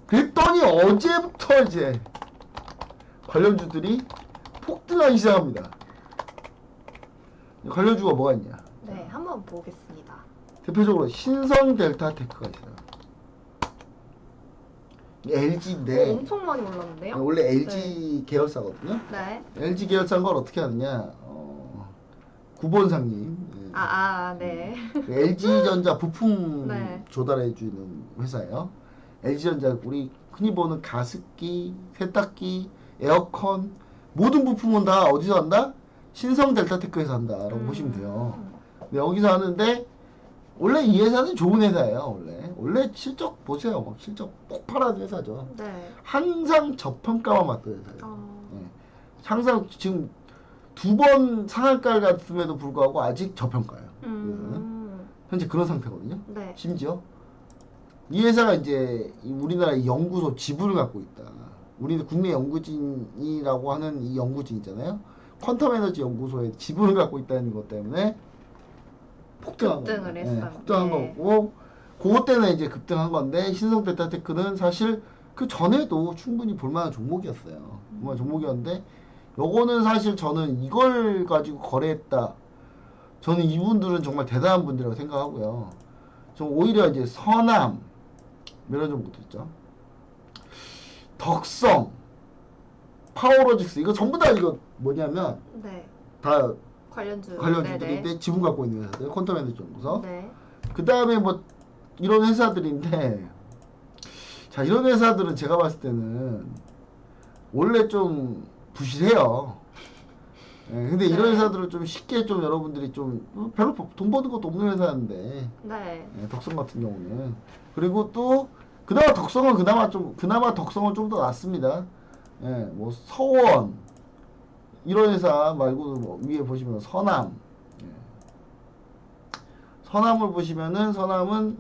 그랬더니 어제부터 이제 관련주들이 폭등하기 시작합니다. 관련주가 뭐가 있냐? 네, 한번 보겠습니다. 대표적으로 신성 델타 테크가 있어요. LG인데 엄청 많이 올랐는데요? 원래 LG 계열사거든요. 네. LG 계열사인 걸 어떻게 하느냐? 구본상님. 네. LG전자 부품 네. 조달해주는 회사예요. LG전자 우리 흔히 보는 가습기, 세탁기, 에어컨 모든 부품은 다 어디서 한다? 신성 델타테크에서 한다라고 보시면 돼요. 근데 여기서 하는데 원래 이 회사는 좋은 회사예요. 원래 실적 보세요. 실적 폭발하는 회사죠. 네. 항상 저평가만 맞던 회사예요. 네. 항상 지금 2번 상한가를 갔음에도 불구하고 아직 저평가예요. 현재 그런 상태거든요. 네. 심지어 이 회사가 이제 우리나라의 연구소 지분을 갖고 있다. 우리는 국내 연구진이라고 하는 이 연구진 있잖아요. 퀀텀 에너지 연구소에 지분을 갖고 있다는 것 때문에 폭등한 했어요. 폭등한 거고, 그것 때문에 이제 급등한 건데 신성 델타테크는 사실 그 전에도 충분히 볼만한 종목이었어요. 볼만한 종목이었는데 요거는 사실 저는 이걸 가지고 거래했다. 저는 이분들은 정말 대단한 분들이라고 생각하고요. 좀 오히려 이제 서남 이런 정도도 있죠. 덕성, 파워로직스 이거 전부 다 이거 뭐냐면 네. 다 관련주들인데 관련주들인데 지분 갖고 있는 회사들 퀀텀 에너지 연구소. 네. 그 다음에 뭐 이런 회사들인데 자 이런 회사들은 제가 봤을 때는 원래 좀 부실해요. 근데 이런 회사들은 좀 쉽게 좀 여러분들이 좀 별로 돈 버는 것도 없는 회사인데 네. 덕성 같은 경우는 그리고 또 그나마 덕성은 덕성은 좀 더 낫습니다. 뭐 서원 이런 회사 말고도 뭐 위에 보시면 서남 서남을 보시면은 서남은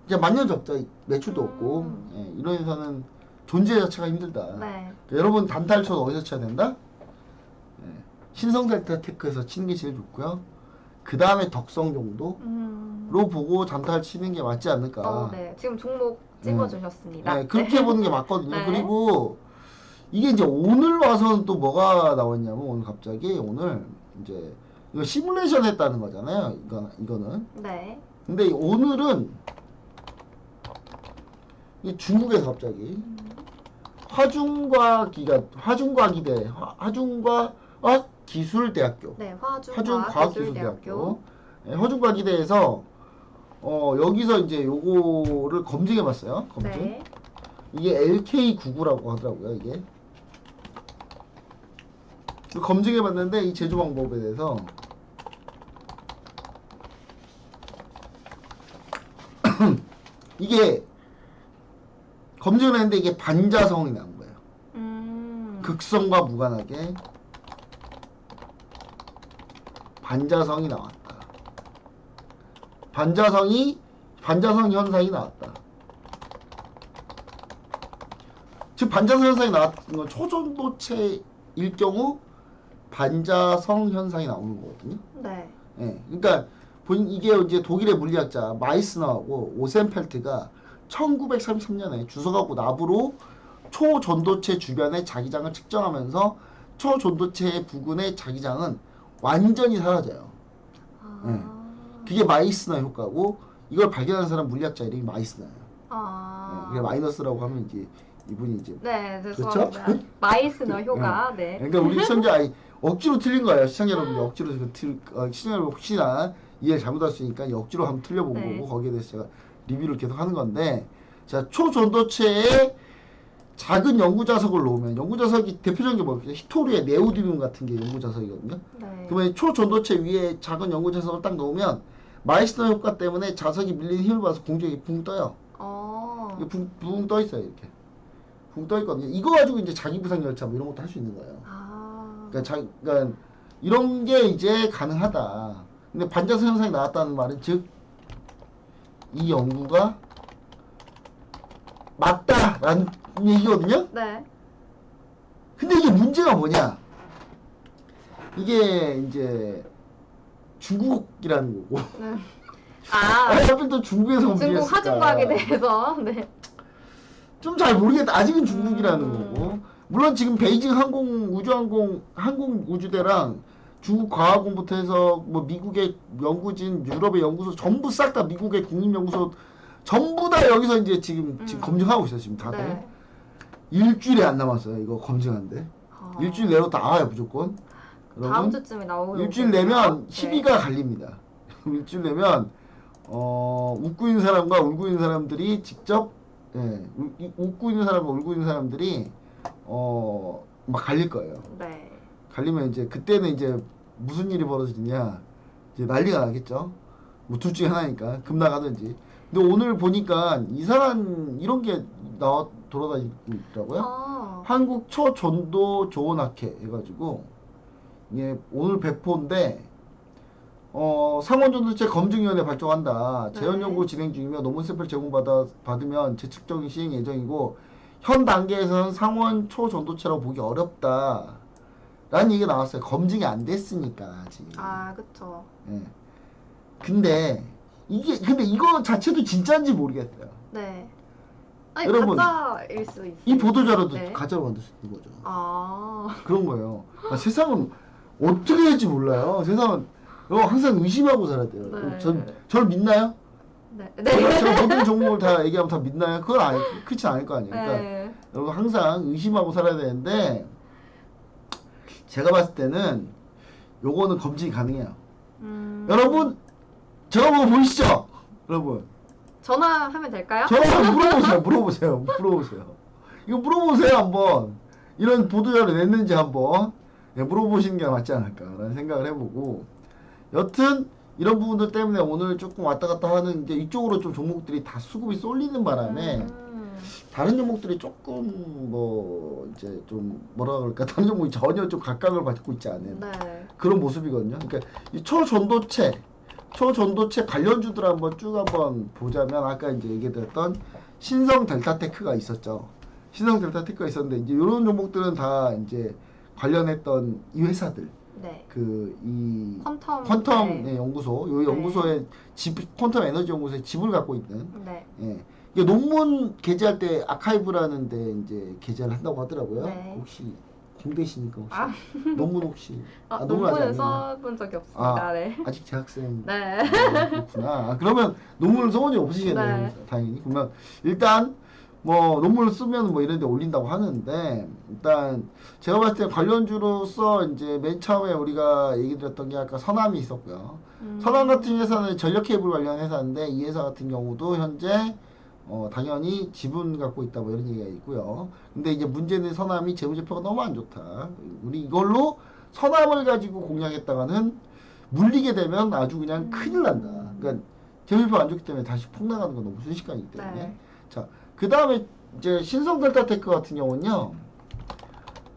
이제 만년접자 매출도 없고 이런 회사는 존재 자체가 힘들다. 네. 여러분 단타를 쳐도 어디서 쳐야 된다? 신성델타테크에서 치는 게 제일 좋고요. 그 다음에 덕성 정도로 보고 단타를 치는 게 맞지 않을까. 네. 지금 종목 찍어주셨습니다. 네, 그렇게 보는 게 맞거든요. 네. 그리고 이게 이제 오늘 와서는 또 뭐가 나왔냐면 오늘 갑자기 오늘 이제 이거 시뮬레이션 했다는 거잖아요. 이거는. 네. 근데 오늘은 이 중국에서 갑자기 화중과기대 화중과학기술대학교 네. 화중과학기술대학교 화중과기대에서 여기서 이제 요거를 검증해봤어요. 검증. 네. 이게 LK99라고 하더라고요. 이게 검증해봤는데 이 제조 방법에 대해서 이게 검증을 했는데 이게 반자성이 나온 거예요. 극성과 무관하게 반자성이 나왔다. 반자성 현상이 나왔다. 즉 반자성 현상이 나왔던 건 초전도체일 경우 반자성 현상이 나오는 거거든요. 네. 예, 그러니까 이게 이제 독일의 물리학자 마이스너하고 오센펠트가 1933년에 주석하고 납으로 초전도체 주변의 자기장을 측정하면서 초전도체 부근의 자기장은 완전히 사라져요. 그게 마이스너 효과고 이걸 발견한 사람 물리학자 이름이 마이스너예요. 그게 마이너스라고 하면 이제 이분이 이제 네, 그렇죠? 죄송합니다. 마이스너 효과. 네. 그러니까 우리 시청자 억지로 틀린 거예요. 시청자 여러분이 억지로 시청자 여러분 혹시나 이해를 잘못할 수 있으니까 억지로 한번 틀려본 네. 거고 거기에 대해서 제가 리뷰를 계속 하는 건데 자 초전도체에 작은 연구 자석을 놓으면 연구 자석이 대표적인 게 뭐예요? 히토리의 네오디뮴 같은 게 연구 자석이거든요. 네. 그러면 초전도체 위에 작은 연구 자석을 딱 놓으면 마이스너 효과 때문에 자석이 밀리는 힘을 받아서 공중에 붕 떠요. 이게 붕 떠 있어요. 이렇게 붕 떠 있거든요. 이거 가지고 이제 자기 부상 열차 뭐 이런 것도 할 수 있는 거예요. 그러니까 이런 게 이제 가능하다. 근데 반자성 현상이 나왔다는 말은 즉 이 연구가 맞다라는 얘기거든요. 네. 근데 이게 문제가 뭐냐? 이게 이제 중국이라는 거고. 네. 하필 또 중국에서 중국 검증했을까? 화중과학에 대해서. 네. 좀 잘 모르겠다. 아직은 중국이라는 거고. 물론 지금 베이징 항공우주대랑 중국 과학원부터 해서 뭐 미국의 연구진, 유럽의 연구소 전부 싹 다 미국의 국립연구소 전부 다 여기서 이제 지금 검증하고 있어요. 지금 다들. 네. 일주일이 안 남았어요. 이거 검증하는데. 일주일 내로 나와요, 무조건. 다음 주쯤에 나오고. 일주일 내면 희비가 갈립니다. 일주일 내면 웃고 있는 사람과 울고 있는 사람들이 직접 웃고 있는 사람과 울고 있는 사람들이 막 갈릴 거예요. 네. 갈리면 이제 그때는 이제 무슨 일이 벌어지냐 이제 난리가 나겠죠. 뭐 둘 중에 하나니까 급 나가든지. 근데 오늘 보니까 이상한 이런 게 돌아다니고 있더라고요. 한국 초전도 조원학회 해가지고 이게 오늘 배포인데 상원전도체 검증위원회 발족한다. 네. 재현연구 진행 중이며 논문 샘플 제공받으면 재측정이 시행 예정이고 현 단계에서는 상원 초전도체라고 보기 어렵다. 라는 얘기가 나왔어요. 검증이 안 됐으니까 아직. 그쵸. 예. 근데 이거 자체도 진짜인지 모르겠어요. 네. 여러분, 가짜일 수 있어요. 이 보도자료도 네. 가짜로 만들 수 있는 거죠. 아. 그런 거예요. 세상은 어떻게 될지 몰라요. 세상은 항상 의심하고 살아야 돼요. 네. 저를 믿나요? 네. 제가 모든 종목을 다 얘기하면 다 믿나요? 그건 그렇지 않을 거 아니에요. 그러니까 네. 여러분 항상 의심하고 살아야 되는데 제가 봤을 때는 요거는 검증이 가능해요. 여러분 저거 한번 보시죠. 여러분 전화하면 될까요? 저거 한번 물어보세요. 이거 물어보세요 한번. 이런 보도자료 냈는지 한번 물어보시는 게 맞지 않을까라는 생각을 해보고 여튼 이런 부분들 때문에 오늘 조금 왔다 갔다 하는 이제 이쪽으로 좀 종목들이 다 수급이 쏠리는 바람에 다른 종목들이 조금 뭐 이제 좀 뭐라 그럴까 다른 종목이 전혀 좀 각광을 받고 있지 않은 네. 그런 모습이거든요. 그러니까 이 초전도체 초전도체 관련주들 한번 쭉 한번 보자면 아까 이제 얘기드렸던 신성 델타테크가 있었죠. 신성 델타테크가 있었는데 이제 이런 종목들은 다 이제 관련했던 이 회사들 네. 그 이 퀀텀. 네. 네, 연구소 요 네. 연구소의 퀀텀 에너지 연구소의 지분을 갖고 있는 네. 예. 이게 논문 게재할 때 아카이브라는 데 이제 게재를 한다고 하더라고요. 네. 혹시 공대시니까 혹시 아. 논문 혹시 논문은 아직 안 했나? 써본 적이 없습니다. 네. 아직 재학생 네. 그렇구나. 그러면 논문을 써본 적 없으시겠네요. 네. 다행히. 그러면 일단 뭐 논문을 쓰면 뭐 이런 데 올린다고 하는데 일단 제가 봤을 때 관련주로서 이제 맨 처음에 우리가 얘기 드렸던 게 아까 선암이 있었고요. 선암 같은 회사는 전력 케이블 관련 회사인데 이 회사 같은 경우도 현재 당연히 지분 갖고 있다 뭐 이런 얘기가 있고요. 근데 이제 문제는 선암이 재무제표가 너무 안 좋다. 우리 이걸로 선암을 가지고 공략했다가는 물리게 되면 아주 그냥 큰일 난다. 그러니까 재무제표가 안 좋기 때문에 다시 폭락하는 건 너무 순식간이기 때문에. 네. 자, 그 다음에 이제 신성델타테크 같은 경우는요.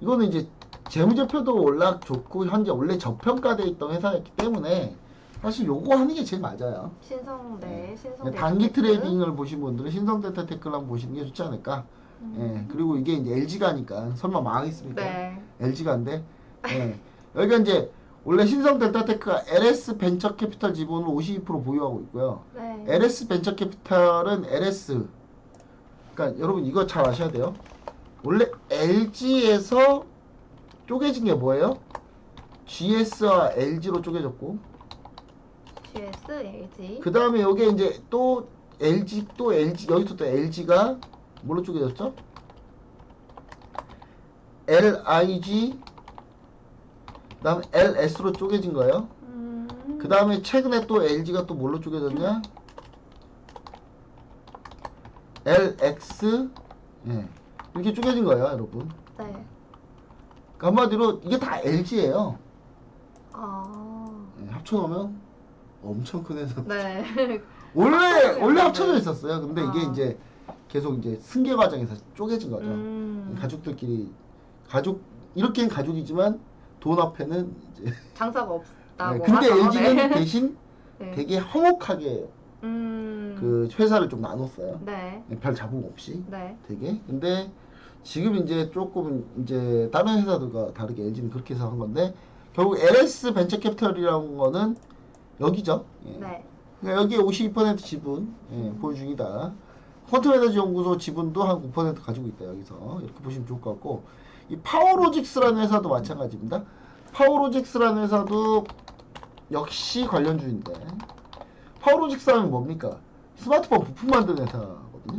이거는 이제 재무제표도 워낙 좋고 현재 원래 저평가돼 있던 회사였기 때문에 사실 요거 하는 게 제일 맞아요. 신성 단기 델타테크. 트레이딩을 보신 분들은 신성델타테크를 한번 보시는 게 좋지 않을까. 예, 그리고 이게 이제 LG가니까 설마 망했습니까? 네. LG가인데 예. 여기가 이제 원래 신성델타테크가 LS 벤처캐피탈 지분을 52% 보유하고 있고요. 네. LS 벤처캐피탈은 LS 그러니까 여러분 이거 잘 아셔야 돼요. 원래 LG에서 쪼개진 게 뭐예요? GS와 LG로 쪼개졌고 GS, LG. 그 다음에 여기에 이제 또 LG 또 LG 여기서 또 LG가 뭘로 쪼개졌죠? LIG 그다음 LS로 쪼개진 거예요. 그 다음에 최근에 또 LG가 또 뭘로 쪼개졌냐? LX 예. 이렇게 쪼개진 거예요, 여러분. 네. 그러니까 한마디로 이게 다 LG예요. 아. 예, 합쳐놓으면 엄청 큰 회사. 네. 원래 합쳐져 있었어요. 근데 이게 아. 이제 계속 이제 승계 과정에서 쪼개진 거죠. 가족들끼리 이렇게는 가족이지만 돈 앞에는 이제 장사가 없다고. 근데 하죠. LG는 네. 대신 네. 되게 화목하게 그 회사를 좀 나눴어요. 네. 별 잡음 없이 네. 되게. 근데 지금 이제 조금 이제 다른 회사들과 다르게 LG는 그렇게 해서 한 건데 결국 LS 벤처캐피털이라는 거는 여기죠. 예. 네. 그러니까 여기에 52% 지분 보유 중이다. 퀀텀에너지 연구소 지분도 한 9% 가지고 있다. 여기서 이렇게 보시면 좋을 것 같고 이 파워로직스라는 회사도 마찬가지입니다. 파워로직스라는 회사도 역시 관련주인데 파워로직스 하면 뭡니까? 스마트폰 부품 만드는 회사거든요.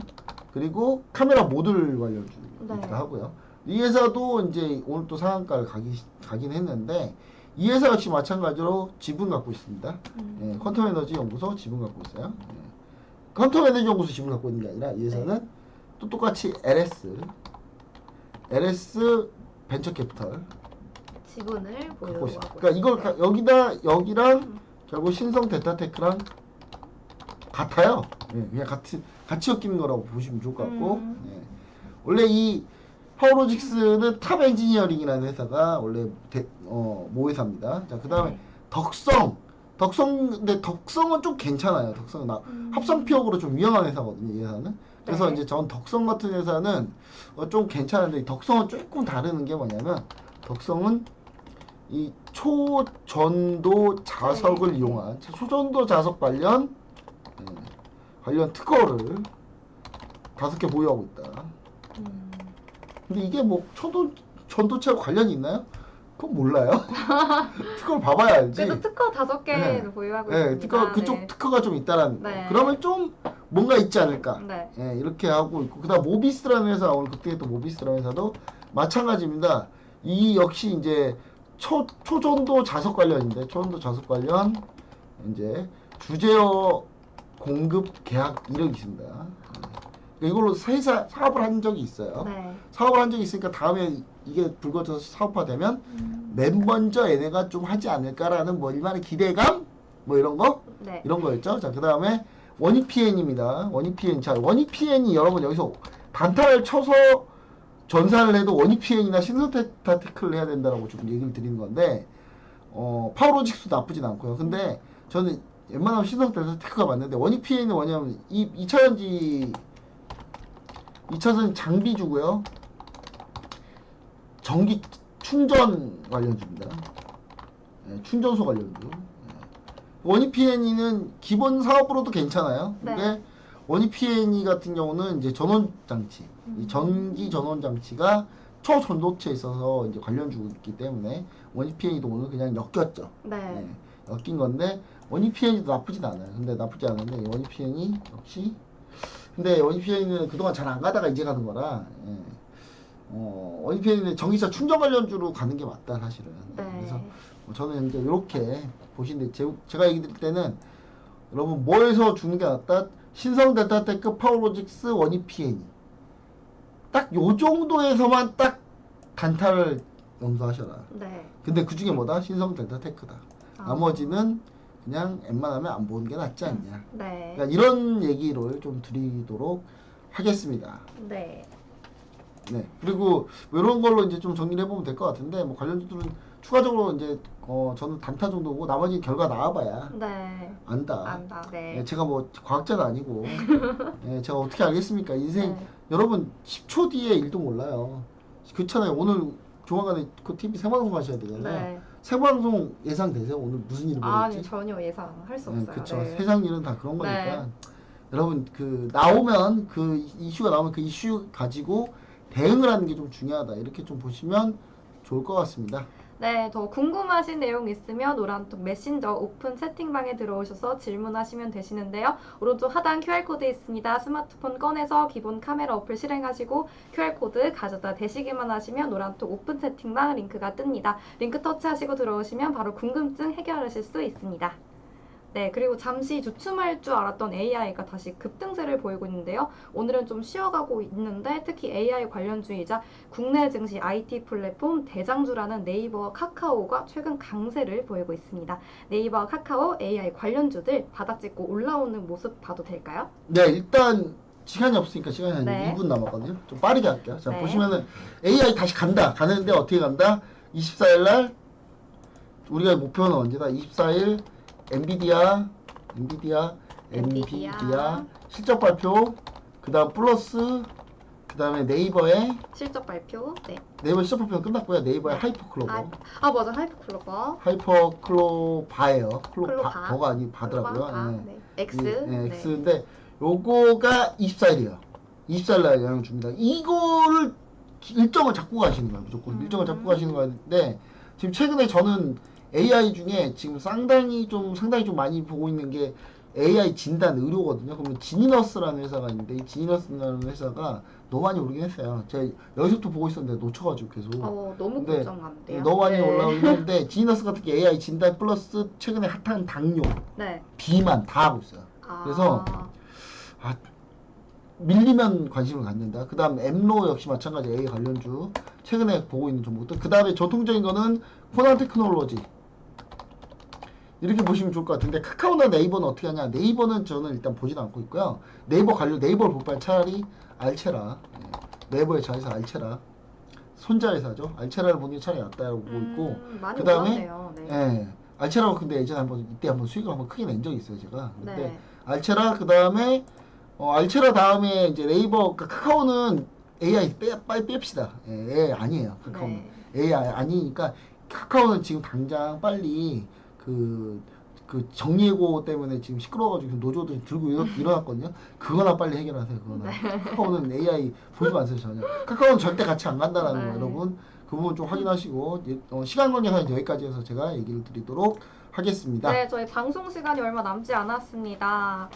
그리고 카메라 모듈 관련주이기도 네. 하고요. 이 회사도 이제 오늘 또 상한가를 가긴 했는데 이 회사 역시 마찬가지로 지분 갖고 있습니다. 예, 퀀텀에너지 연구소 지분 갖고 있어요. 예. 퀀텀에너지 연구소 지분 갖고 있는 게 아니라 이 회사는 또 똑같이 LS 벤처캐피털 지분을 갖고 보유하고 있어요. 그러니까 이걸 여기랑 결국 신성 델타테크랑 같아요. 예, 그냥 같이 엮이는 거라고 보시면 좋을 것 같고 예. 원래 이 파워로직스는 탑 엔지니어링이라는 회사가 원래 모회사입니다. 자, 그 다음에 네. 근데 덕성은 좀 괜찮아요. 덕성은 합성 피혁으로 좀 위험한 회사거든요. 이 회사는. 그래서 네. 이제 전 덕성 같은 회사는 좀 괜찮은데 덕성은 조금 다르는 게 뭐냐면 덕성은 이 초전도 자석을 네. 이용한 초전도 자석 관련 특허를 5개 보유하고 있다. 근데 이게 뭐 전도체와 관련이 있나요? 그건 몰라요. 특허를 봐봐야 알지. 그래도 특허 5개 네. 보유하고 네, 있습니다. 그쪽 네. 특허가 좀 있다라는 거. 네. 그러면 좀 뭔가 있지 않을까. 네. 예, 이렇게 하고 있고 그다음 모비스라는 회사 오늘 그때 또 모비스라는 회사도 마찬가지입니다. 이 역시 이제 초전도 자석 관련인데 초전도 자석 관련 이제 주제어 공급 계약 이력이 있습니다. 그러니까 이걸로 회사 사업을 한 적이 있어요. 네. 사업을 한 적이 있으니까 다음에 이게 불거져서 사업화되면 맨 먼저 얘네가 좀 하지 않을까라는 뭐 일만의 기대감 뭐 이런 거 네. 이런 거였죠. 자, 그 다음에 원익PN입니다. 원익PN. 자, 원익PN이 여러분 여기서 단타를 쳐서 전산을 해도 원익PN이나 신성테크를 해야 된다라고 좀 얘기를 드리는 건데, 파워로직스도 나쁘진 않고요. 근데 저는 웬만하면 신성 델타 테크가 맞는데 원익 PN은 뭐냐면 이 2차전지 2차전 장비주고요. 전기 충전 관련주입니다. 예, 충전소 관련주. 예. 원익 PNE는 기본 사업으로도 괜찮아요. 네. 근데 원익 PNE 같은 경우는 이제 전원 장치, 이 전기 전원 장치가 초전도체에 있어서 이제 관련주이기 때문에 원익 PNE도 오늘 그냥 엮였죠. 네. 예, 엮인 건데 원익 PNE도 나쁘진 않아요. 근데 나쁘지 않은데 원익 PNE 역시 근데 원익 PNE는 그동안 잘 안 가다가 이제 가는 거라 예. 원익 PNE는 전기차 충전 관련주로 가는 게 맞다 사실은. 네. 그래서 저는 이제 이렇게 보시는데 제가 얘기 드릴 때는 여러분 뭐에서 주는 게 낫다? 신성 델타테크 파워로직스 원익 PNE 딱 요 정도에서만 딱 단타를 염두하셔라. 네. 근데 그 중에 뭐다? 신성 델타테크다. 아. 나머지는 그냥 웬만하면 안 보는 게 낫지 않냐. 네. 그러니까 이런 얘기를 좀 드리도록 하겠습니다. 네. 네. 그리고 뭐 이런 걸로 이제 좀 정리를 해보면 될 것 같은데 뭐 관련주들은 추가적으로 이제 저는 단타 정도고 나머지 결과 나와봐야 네. 안다. 안다. 네. 예, 제가 뭐 과학자도 아니고 예, 제가 어떻게 알겠습니까? 인생 네. 여러분 10초 뒤에 일도 몰라요. 그렇잖아요. 오늘 조만간에 그 TV 생방송 하셔야 되잖아요. 네. 생방송 예상되세요? 오늘 무슨 일이 아니 벌어질지? 전혀 예상할 수 네, 없어요. 그렇죠. 네. 세상 일은 다 그런 거니까. 네. 여러분 그 나오면 그 이슈가 나오면 그 이슈 가지고 대응을 하는 게 좀 중요하다. 이렇게 좀 보시면 좋을 것 같습니다. 네, 더 궁금하신 내용 있으면 노란톡 메신저 오픈 채팅방에 들어오셔서 질문하시면 되시는데요. 오른쪽 하단 QR코드 있습니다. 스마트폰 꺼내서 기본 카메라 어플 실행하시고 QR코드 가져다 대시기만 하시면 노란톡 오픈 채팅방 링크가 뜹니다. 링크 터치하시고 들어오시면 바로 궁금증 해결하실 수 있습니다. 네, 그리고 잠시 주춤할 줄 알았던 AI가 다시 급등세를 보이고 있는데요. 오늘은 좀 쉬어가고 있는데 특히 AI 관련주이자 국내 증시 IT 플랫폼 대장주라는 네이버와 카카오가 최근 강세를 보이고 있습니다. 네이버와 카카오 AI 관련주들 바닥 찍고 올라오는 모습 봐도 될까요? 네, 일단 시간이 없으니까 시간이 한 네. 2분 남았거든요. 좀 빠르게 할게요. 자, 네. 보시면은 AI 다시 간다. 가는데 어떻게 간다? 24일 날 우리가 목표는 언제다? 24일 엔비디아 실적 발표, 그 다음 플러스, 그 다음에 네이버의 실적 발표. 네. 네이버 실적 발표는 끝났고요. 네이버의 하이퍼클로버. 맞아. 하이퍼클로버. 하이퍼클로바예요. 클로바. 버가 아니 바더라고요. 클로바. 네. 네. X. 네, X인데 요거가 24일이에요. 24일 날 영향 줍니다. 이거를 일정을 잡고 가시는 거예요. 무조건 일정을 잡고 가시는 건데 지금 최근에 저는 AI 중에 지금 상당히 좀 많이 보고 있는 게 AI 진단 의료거든요. 그러면 지니너스라는 회사가 있는데 이 지니너스라는 회사가 너무 많이 오르긴 했어요. 제가 여기서부터 보고 있었는데 놓쳐가지고 계속. 너무 근데 걱정감돼요. 너무 많이 네. 올라오긴 했는데 지니너스 같은 게 AI 진단 플러스 최근에 핫한 당뇨, 네. 비만 다 하고 있어요. 그래서 밀리면 관심을 갖는다. 그 다음 엠로 역시 마찬가지 AI 관련주 최근에 보고 있는 종목들. 그 다음에 전통적인 거는 코난 테크놀로지 이렇게 보시면 좋을 것 같은데 카카오나 네이버는 어떻게 하냐. 네이버는 저는 일단 보진 않고 있고요. 네이버를 볼 바에 차라리 알체라, 네이버의 자회사 알체라 손자 회사죠. 알체라를 보는 게 차라리 낫다고 보고 있고 많이 그 다음에 올랐네요. 네. 예, 알체라고 근데 예전에 이때 한번 수익을 한번 크게 낸 적이 있어요 제가. 근데 네. 알체라 그 다음에 알체라 다음에 이제 네이버, 그러니까 카카오는 AI 빨리 뺍시다. AI 아니에요. 카카오는 AI 아니니까 카카오는 지금 당장 빨리 그 정리해고 때문에 지금 시끄러워가지고 노조들이 들고 일어났거든요. 그거나 빨리 해결하세요. 그거나. 카카오는 AI 보지 마세요 전혀. 카카오는 절대 같이 안 간다라는 거 여러분. 그 부분 좀 확인하시고 시간 관계상 여기까지 해서 제가 얘기를 드리도록 하겠습니다. 네, 저희 방송 시간이 얼마 남지 않았습니다.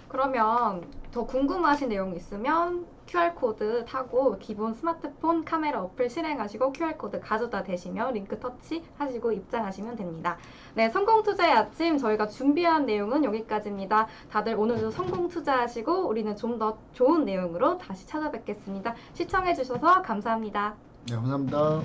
그러면 더 궁금하신 내용 있으면 QR코드 타고 기본 스마트폰 카메라 어플 실행하시고 QR코드 가져다 대시면 링크 터치하시고 입장하시면 됩니다. 네, 성공투자의 아침 저희가 준비한 내용은 여기까지입니다. 다들 오늘도 성공투자하시고 우리는 좀 더 좋은 내용으로 다시 찾아뵙겠습니다. 시청해주셔서 감사합니다. 네, 감사합니다.